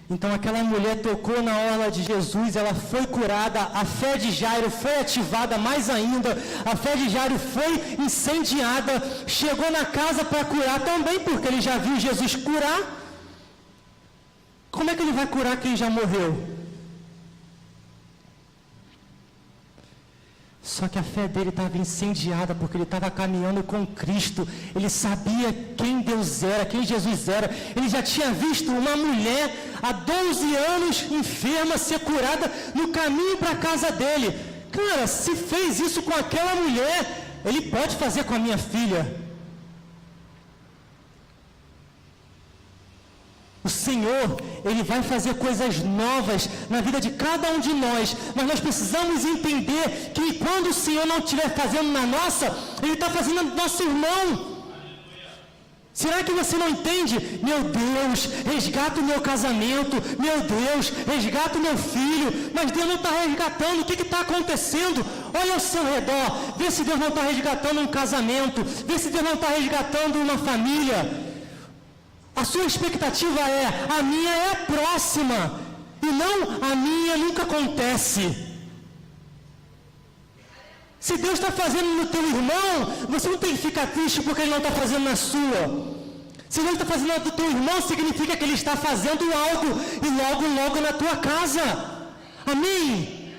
Então aquela mulher tocou na orla de Jesus, ela foi curada, a fé de Jairo foi ativada mais ainda, a fé de Jairo foi incendiada, chegou na casa para curar também, porque ele já viu Jesus curar. Como é que ele vai curar quem já morreu? Só que a fé dele estava incendiada, porque ele estava caminhando com Cristo. Ele sabia quem Deus era, quem Jesus era. Ele já tinha visto uma mulher há 12 anos enferma ser curada no caminho para a casa dele. Cara, se fez isso com aquela mulher, ele pode fazer com a minha filha. O Senhor, Ele vai fazer coisas novas na vida de cada um de nós, mas nós precisamos entender que quando o Senhor não estiver fazendo na nossa, Ele está fazendo no nosso irmão. Será que você não entende? Meu Deus, resgata o meu casamento, meu Deus, resgata o meu filho, mas Deus não está resgatando, o que está acontecendo? Olha ao seu redor, vê se Deus não está resgatando um casamento, vê se Deus não está resgatando uma família. A sua expectativa é, a minha é a próxima, e não a minha nunca acontece. Se Deus está fazendo no teu irmão, você não tem que ficar triste porque Ele não está fazendo na sua. Se Deus está fazendo no teu irmão, significa que Ele está fazendo algo, e logo, logo na tua casa. Amém?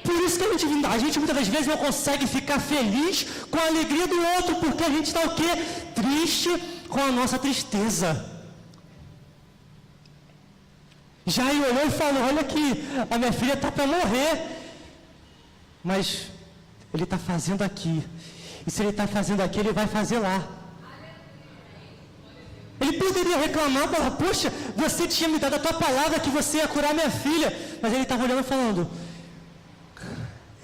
Por isso que a gente muitas das vezes não consegue ficar feliz com a alegria do outro, porque a gente está o quê? Triste com a nossa tristeza. Jairo olhou e falou, olha aqui, a minha filha está para morrer, mas Ele está fazendo aqui, e se Ele está fazendo aqui, Ele vai fazer lá. Ele poderia reclamar, falar, poxa, você tinha me dado a tua palavra que você ia curar minha filha, mas Ele estava olhando e falando,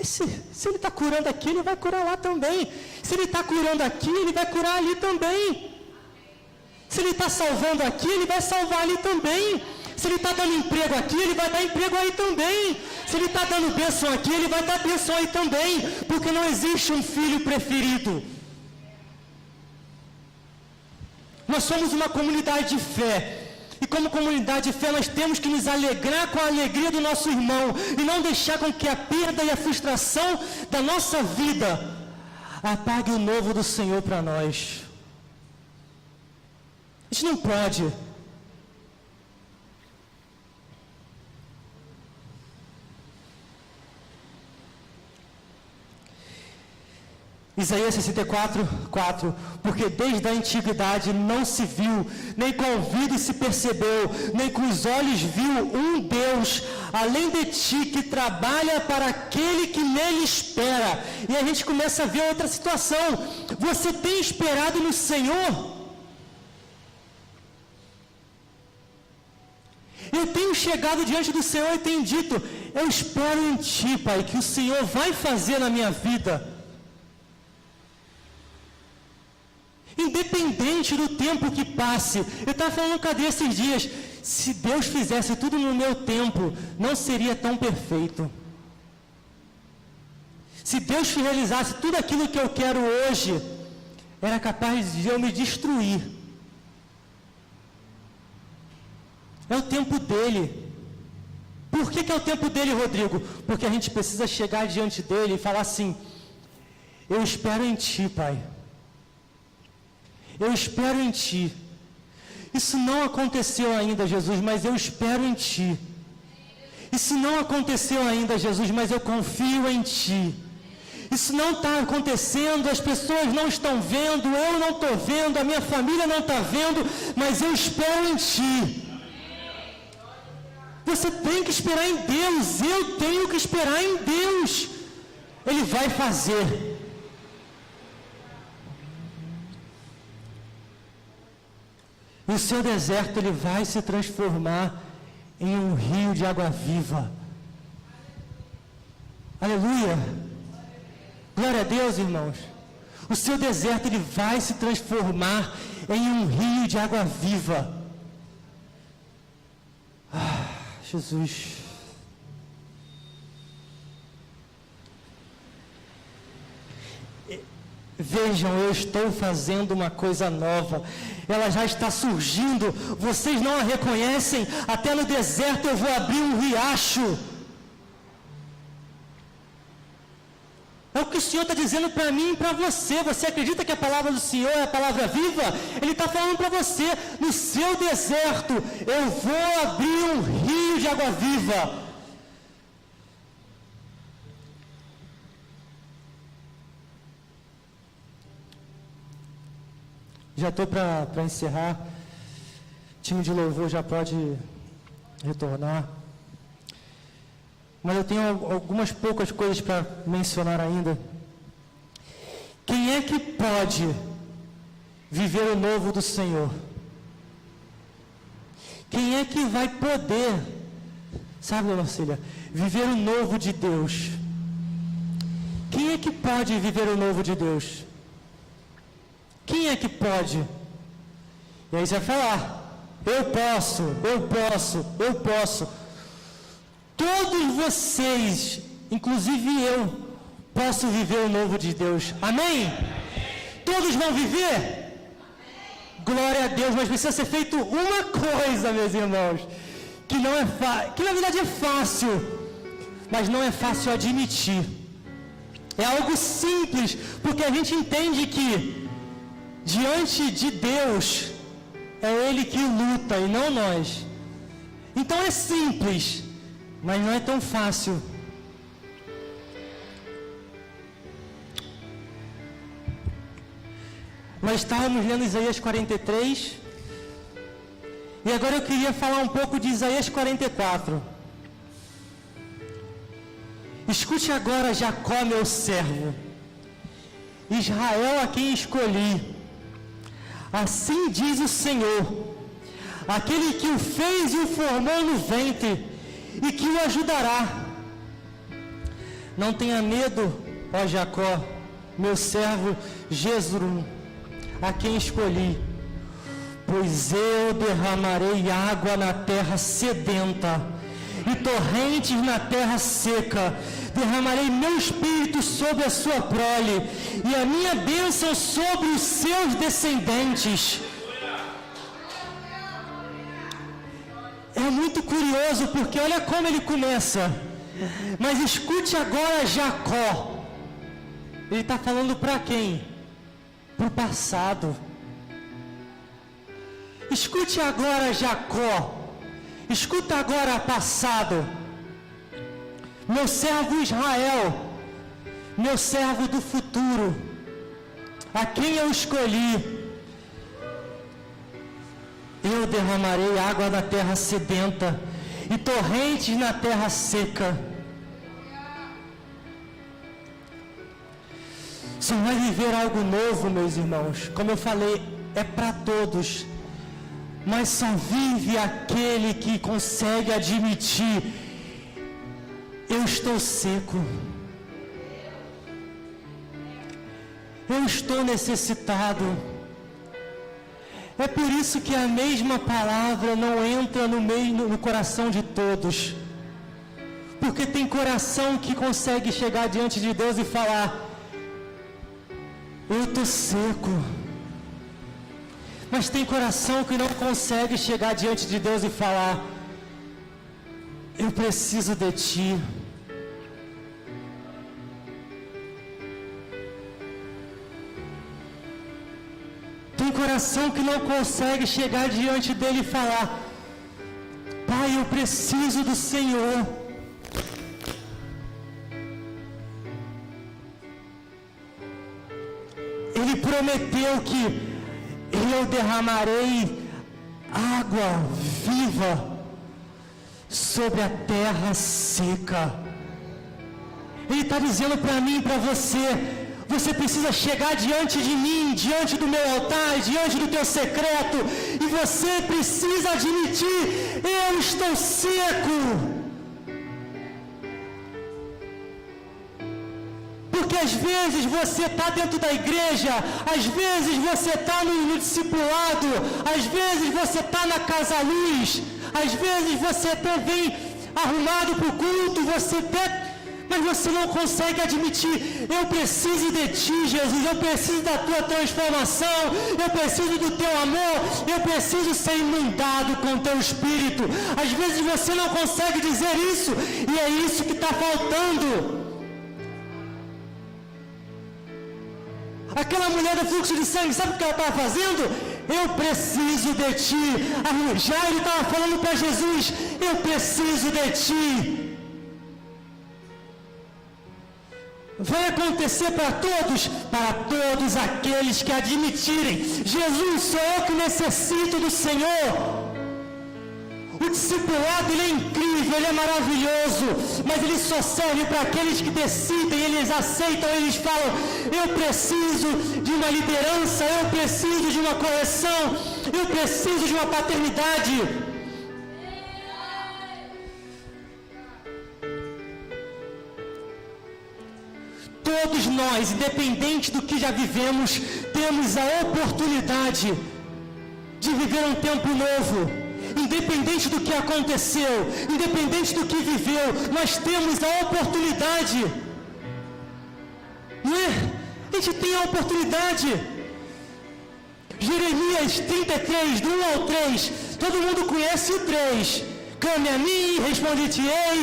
se Ele está curando aqui, Ele vai curar lá também, se Ele está curando aqui, Ele vai curar ali também, se Ele está salvando aqui, Ele vai salvar ali também. Se Ele está dando emprego aqui, Ele vai dar emprego aí também. Se Ele está dando bênção aqui, Ele vai dar bênção aí também. Porque não existe um filho preferido. Nós somos uma comunidade de fé. E como comunidade de fé, nós temos que nos alegrar com a alegria do nosso irmão. E não deixar com que a perda e a frustração da nossa vida apague o novo do Senhor para nós. A gente não pode. Isaías 64, 4, porque desde a antiguidade não se viu, nem com o ouvido se percebeu, nem com os olhos viu um Deus, além de ti, que trabalha para aquele que nele espera. E a gente começa a ver outra situação. Você tem esperado no Senhor? Eu tenho chegado diante do Senhor e tenho dito, eu espero em ti, Pai, que o Senhor vai fazer na minha vida. Independente do tempo que passe, eu estava falando cadê esses dias, se Deus fizesse tudo no meu tempo, não seria tão perfeito. Se Deus realizasse tudo aquilo que eu quero hoje, era capaz de eu me destruir. É o tempo dele. Por que é o tempo dele, Rodrigo? Porque a gente precisa chegar diante dele e falar assim, eu espero em ti, Pai. Eu espero em ti. Isso não aconteceu ainda, Jesus, mas eu espero em ti. Isso não aconteceu ainda, Jesus, mas eu confio em ti. Isso não está acontecendo, as pessoas não estão vendo, eu não estou vendo, a minha família não está vendo, mas eu espero em ti. Você tem que esperar em Deus, eu tenho que esperar em Deus. Ele vai fazer. E o seu deserto, ele vai se transformar em um rio de água viva. Aleluia! Glória a Deus, irmãos. O seu deserto ele vai se transformar em um rio de água viva. Jesus. Vejam, eu estou fazendo uma coisa nova. Ela já está surgindo. Vocês não a reconhecem? Até no deserto eu vou abrir um riacho. É o que o Senhor está dizendo para mim e para você. Você acredita que a palavra do Senhor é a palavra viva? Ele está falando para você, no seu deserto, eu vou abrir um rio de água viva. Já estou para encerrar. O time de louvor já pode retornar. Mas eu tenho algumas poucas coisas para mencionar ainda. Quem é que pode viver o novo do Senhor? Quem é que vai poder, sabe, Marcília, viver o novo de Deus? Quem é que pode viver o novo de Deus? Quem é que pode? E aí você vai falar, eu posso. Todos vocês, inclusive eu, posso viver o novo de Deus. Amém? Todos vão viver? Glória a Deus, mas precisa ser feito uma coisa, meus irmãos, que não é que na verdade é fácil, mas não é fácil admitir. É algo simples, porque a gente entende que diante de Deus é Ele que luta e não nós. Então é simples, mas não é tão fácil. Nós estávamos lendo Isaías 43, e agora eu queria falar um pouco de Isaías 44. Escute agora, Jacó, meu servo, Israel, a quem escolhi. Assim diz o Senhor, aquele que o fez e o formou no ventre, e que o ajudará. Não tenha medo, ó Jacó, meu servo Jezreel, a quem escolhi, pois eu derramarei água na terra sedenta, e torrentes na terra seca. Derramarei meu espírito sobre a sua prole, e a minha bênção sobre os seus descendentes. É muito curioso, porque olha como ele começa. Mas escute agora Jacó. Ele está falando para quem? Para o passado. Escute agora Jacó. Escuta agora passado. Meu servo Israel, meu servo do futuro, a quem eu escolhi. Eu derramarei água na terra sedenta e torrentes na terra seca. Você vai viver algo novo, meus irmãos. Como eu falei, é para todos. Mas só vive aquele que consegue admitir: eu estou seco. Eu estou necessitado. É por isso que a mesma palavra não entra no coração de todos. Porque tem coração que consegue chegar diante de Deus e falar: eu estou seco. Mas tem coração que não consegue chegar diante de Deus e falar: eu preciso de Ti. Tem coração que não consegue chegar diante dele e falar: Pai, eu preciso do Senhor. Ele prometeu que eu derramarei água viva sobre a terra seca. Ele está dizendo para mim e para você: você precisa chegar diante de mim, diante do meu altar, diante do teu secreto, e você precisa admitir: eu estou seco. Porque que às vezes você está dentro da igreja, às vezes você está no discipulado, às vezes você está na Casa Luz, às vezes você até vem arrumado para o culto, mas você não consegue admitir: eu preciso de Ti, Jesus, eu preciso da Tua transformação, eu preciso do Teu amor, eu preciso ser inundado com o Teu Espírito. Às vezes você não consegue dizer isso, e é isso que está faltando. Aquela mulher do fluxo de sangue, sabe o que ela estava fazendo? Eu preciso de Ti. Jairo estava falando para Jesus: eu preciso de Ti. Vai acontecer para todos aqueles que admitirem: Jesus, sou eu que necessito do Senhor. O discipulado, ele é incrível, ele é maravilhoso, mas ele só serve para aqueles que decidem, eles aceitam, eles falam: eu preciso de uma liderança, eu preciso de uma correção, eu preciso de uma paternidade. Todos nós, independente do que já vivemos, temos a oportunidade de viver um tempo novo. Independente do que aconteceu, independente do que viveu, nós temos a oportunidade. Não é? A gente tem a oportunidade. Jeremias 33, do 1 ao 3, todo mundo conhece o 3. Clame a mim, respondi-te-ei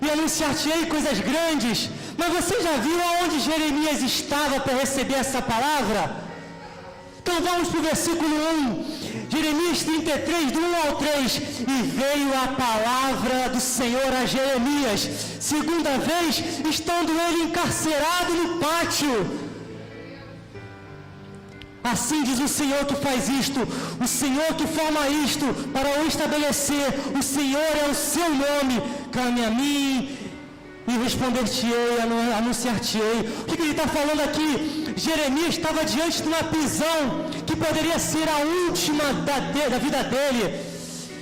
e anunciar-te-ei coisas grandes. Mas você já viu aonde Jeremias estava para receber essa palavra? Então vamos para o versículo 1. Jeremias 33, do 1 ao 3. E veio a palavra do Senhor a Jeremias, segunda vez, estando ele encarcerado no pátio. Assim diz o Senhor que faz isto, o Senhor que forma isto, para o estabelecer. O Senhor é o seu nome. Clame a mim e responder-te-ei, anunciar-te-ei. O que ele está falando aqui? Jeremias estava diante de uma prisão que poderia ser a última da vida dele.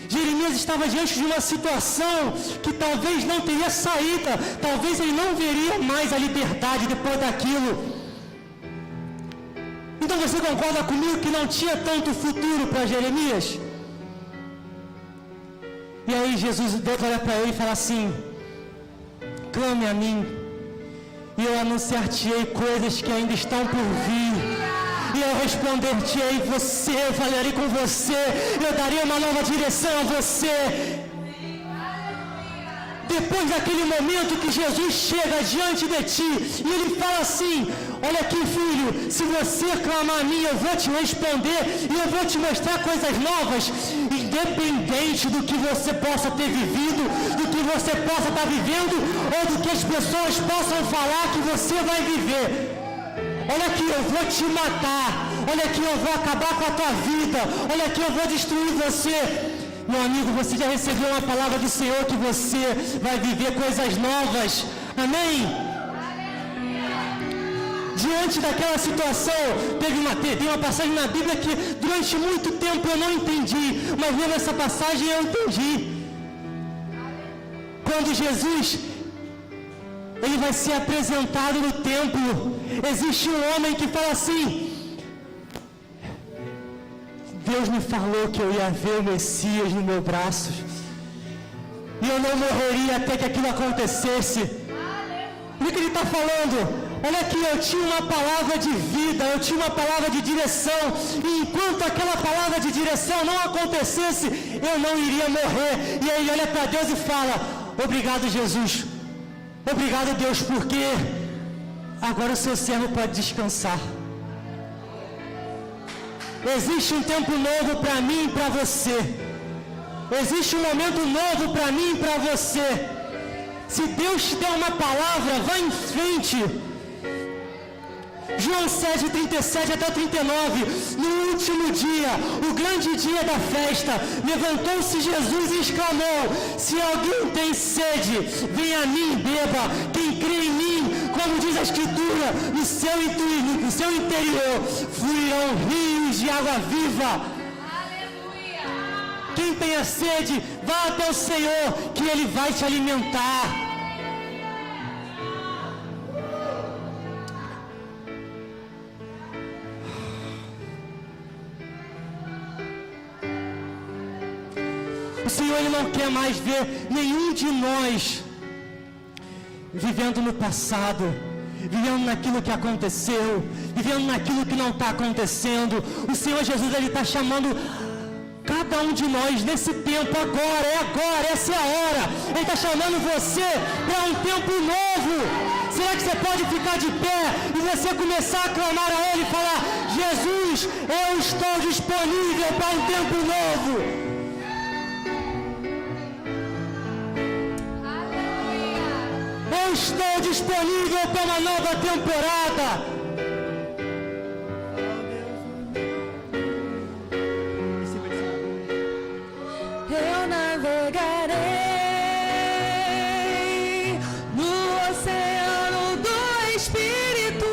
Jeremias estava diante de uma situação que talvez não teria saída, talvez ele não veria mais a liberdade depois daquilo. Então você concorda comigo que não tinha tanto futuro para Jeremias? E aí Deus olha para ele e fala assim: clame a mim, e eu anunciar-te-ei coisas que ainda estão por vir. E eu responder-te-ei, eu falarei com você, eu darei uma nova direção a você. Depois daquele momento que Jesus chega diante de ti, e ele fala assim: olha aqui, filho, se você clamar a mim, eu vou te responder, e eu vou te mostrar coisas novas, independente do que você possa ter vivido, do que você possa estar vivendo, ou do que as pessoas possam falar que você vai viver. Olha aqui, eu vou te matar, olha aqui, eu vou acabar com a tua vida, olha aqui, eu vou destruir você. Meu amigo, você já recebeu uma palavra do Senhor que você vai viver coisas novas. Amém? Diante daquela situação, tem uma passagem na Bíblia que durante muito tempo eu não entendi, mas vendo essa passagem eu entendi. Quando Jesus, ele vai ser apresentado no templo, existe um homem que fala assim: Deus me falou que eu ia ver o Messias no meu braço, e eu não morreria até que aquilo acontecesse. O que ele está falando? Olha aqui, eu tinha uma palavra de vida, eu tinha uma palavra de direção, e enquanto aquela palavra de direção não acontecesse, eu não iria morrer. E aí ele olha para Deus e fala: obrigado, Jesus, obrigado, Deus, porque agora o seu servo pode descansar. Existe um tempo novo para mim e para você. Existe um momento novo para mim e para você. Se Deus te der uma palavra, vá em frente. João 7, 37 até 39. No último dia, o grande dia da festa, levantou-se Jesus e exclamou: se alguém tem sede, venha a mim e beba. Quem crê em mim, como diz a Escritura, no seu interior fluirão rios de água viva. Aleluia. Quem tenha sede, vá até o Senhor, que Ele vai te alimentar. O Senhor, Ele não quer mais ver nenhum de nós vivendo no passado, vivendo naquilo que aconteceu, vivendo naquilo que não está acontecendo. O Senhor Jesus, Ele está chamando cada um de nós nesse tempo agora, essa é a hora. Ele está chamando você para um tempo novo. Será que você pode ficar de pé e você começar a clamar a Ele e falar: Jesus, eu estou disponível para um tempo novo. Eu estou disponível para uma nova temporada. Eu navegarei no oceano do Espírito.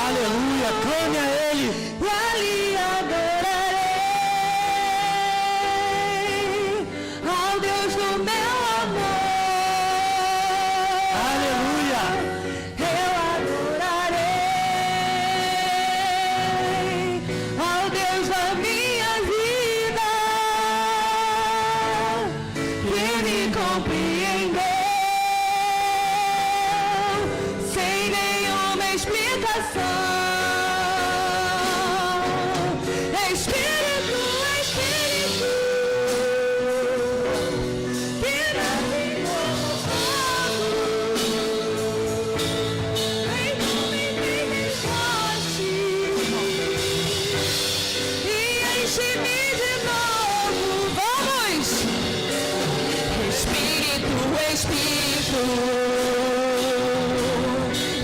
Aleluia, clame a Ele. E ali adorarei ao Deus do meu amor. Aleluia. Eu adorarei ao Deus da minha vida, que me compreendeu sem nenhuma explicação. Espírito, Espírito, que nasce como fogo, vem como Pentecoste e enche-me de novo. Vamos! Espírito, Espírito,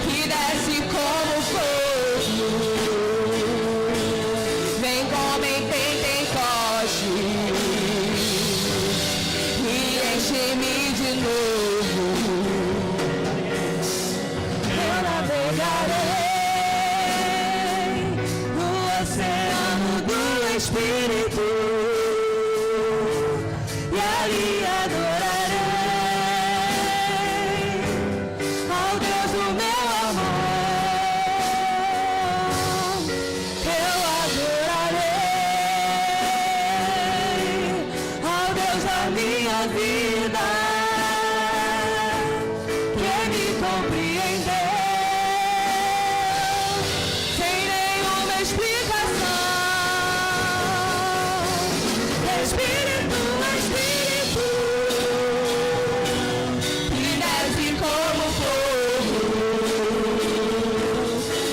que desce como fogo, vem como em Pentecoste e enche-me de novo. Eu navegarei no oceano do Espírito e ali adorarei ao Deus do meu amor. Eu adorarei ao Deus da minha vida, que me compreendeu sem nenhuma explicação. Espírito, Espírito, que desce como fogo,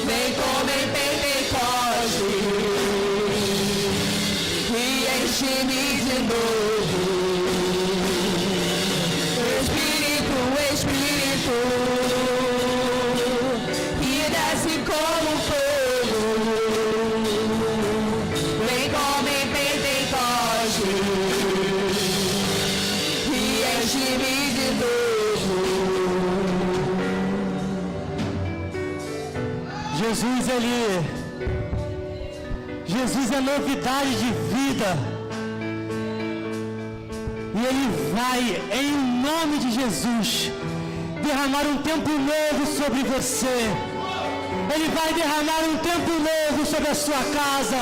vem como em Pentecoste e enche-me de novo. Espírito, Espírito, que desce como fogo, vem como em Pentecoste e enche-me de novo. Jesus é novidade de vida. E Ele vai, em nome de Jesus, derramar um tempo novo sobre você. Ele vai derramar um tempo novo sobre a sua casa.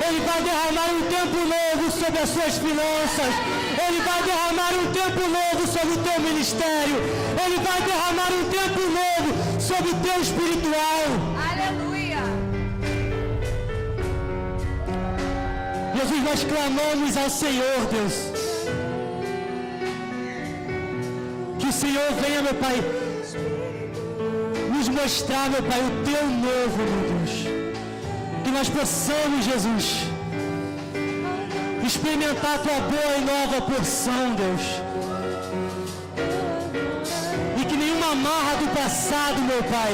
Ele vai derramar um tempo novo sobre as suas finanças. Ele vai derramar um tempo novo sobre o teu ministério. Ele vai derramar um tempo novo sobre o teu espiritual. Aleluia! Jesus, nós clamamos ao Senhor, Deus. Que o Senhor venha, meu Pai, nos mostrar, meu Pai, o Teu novo, meu Deus. Que nós possamos, Jesus, experimentar a Tua boa e nova porção, Deus. E que nenhuma amarra do passado, meu Pai,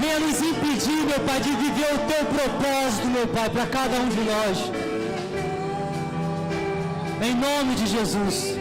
venha nos impedir, meu Pai, de viver o Teu propósito, meu Pai, para cada um de nós. Em nome de Jesus.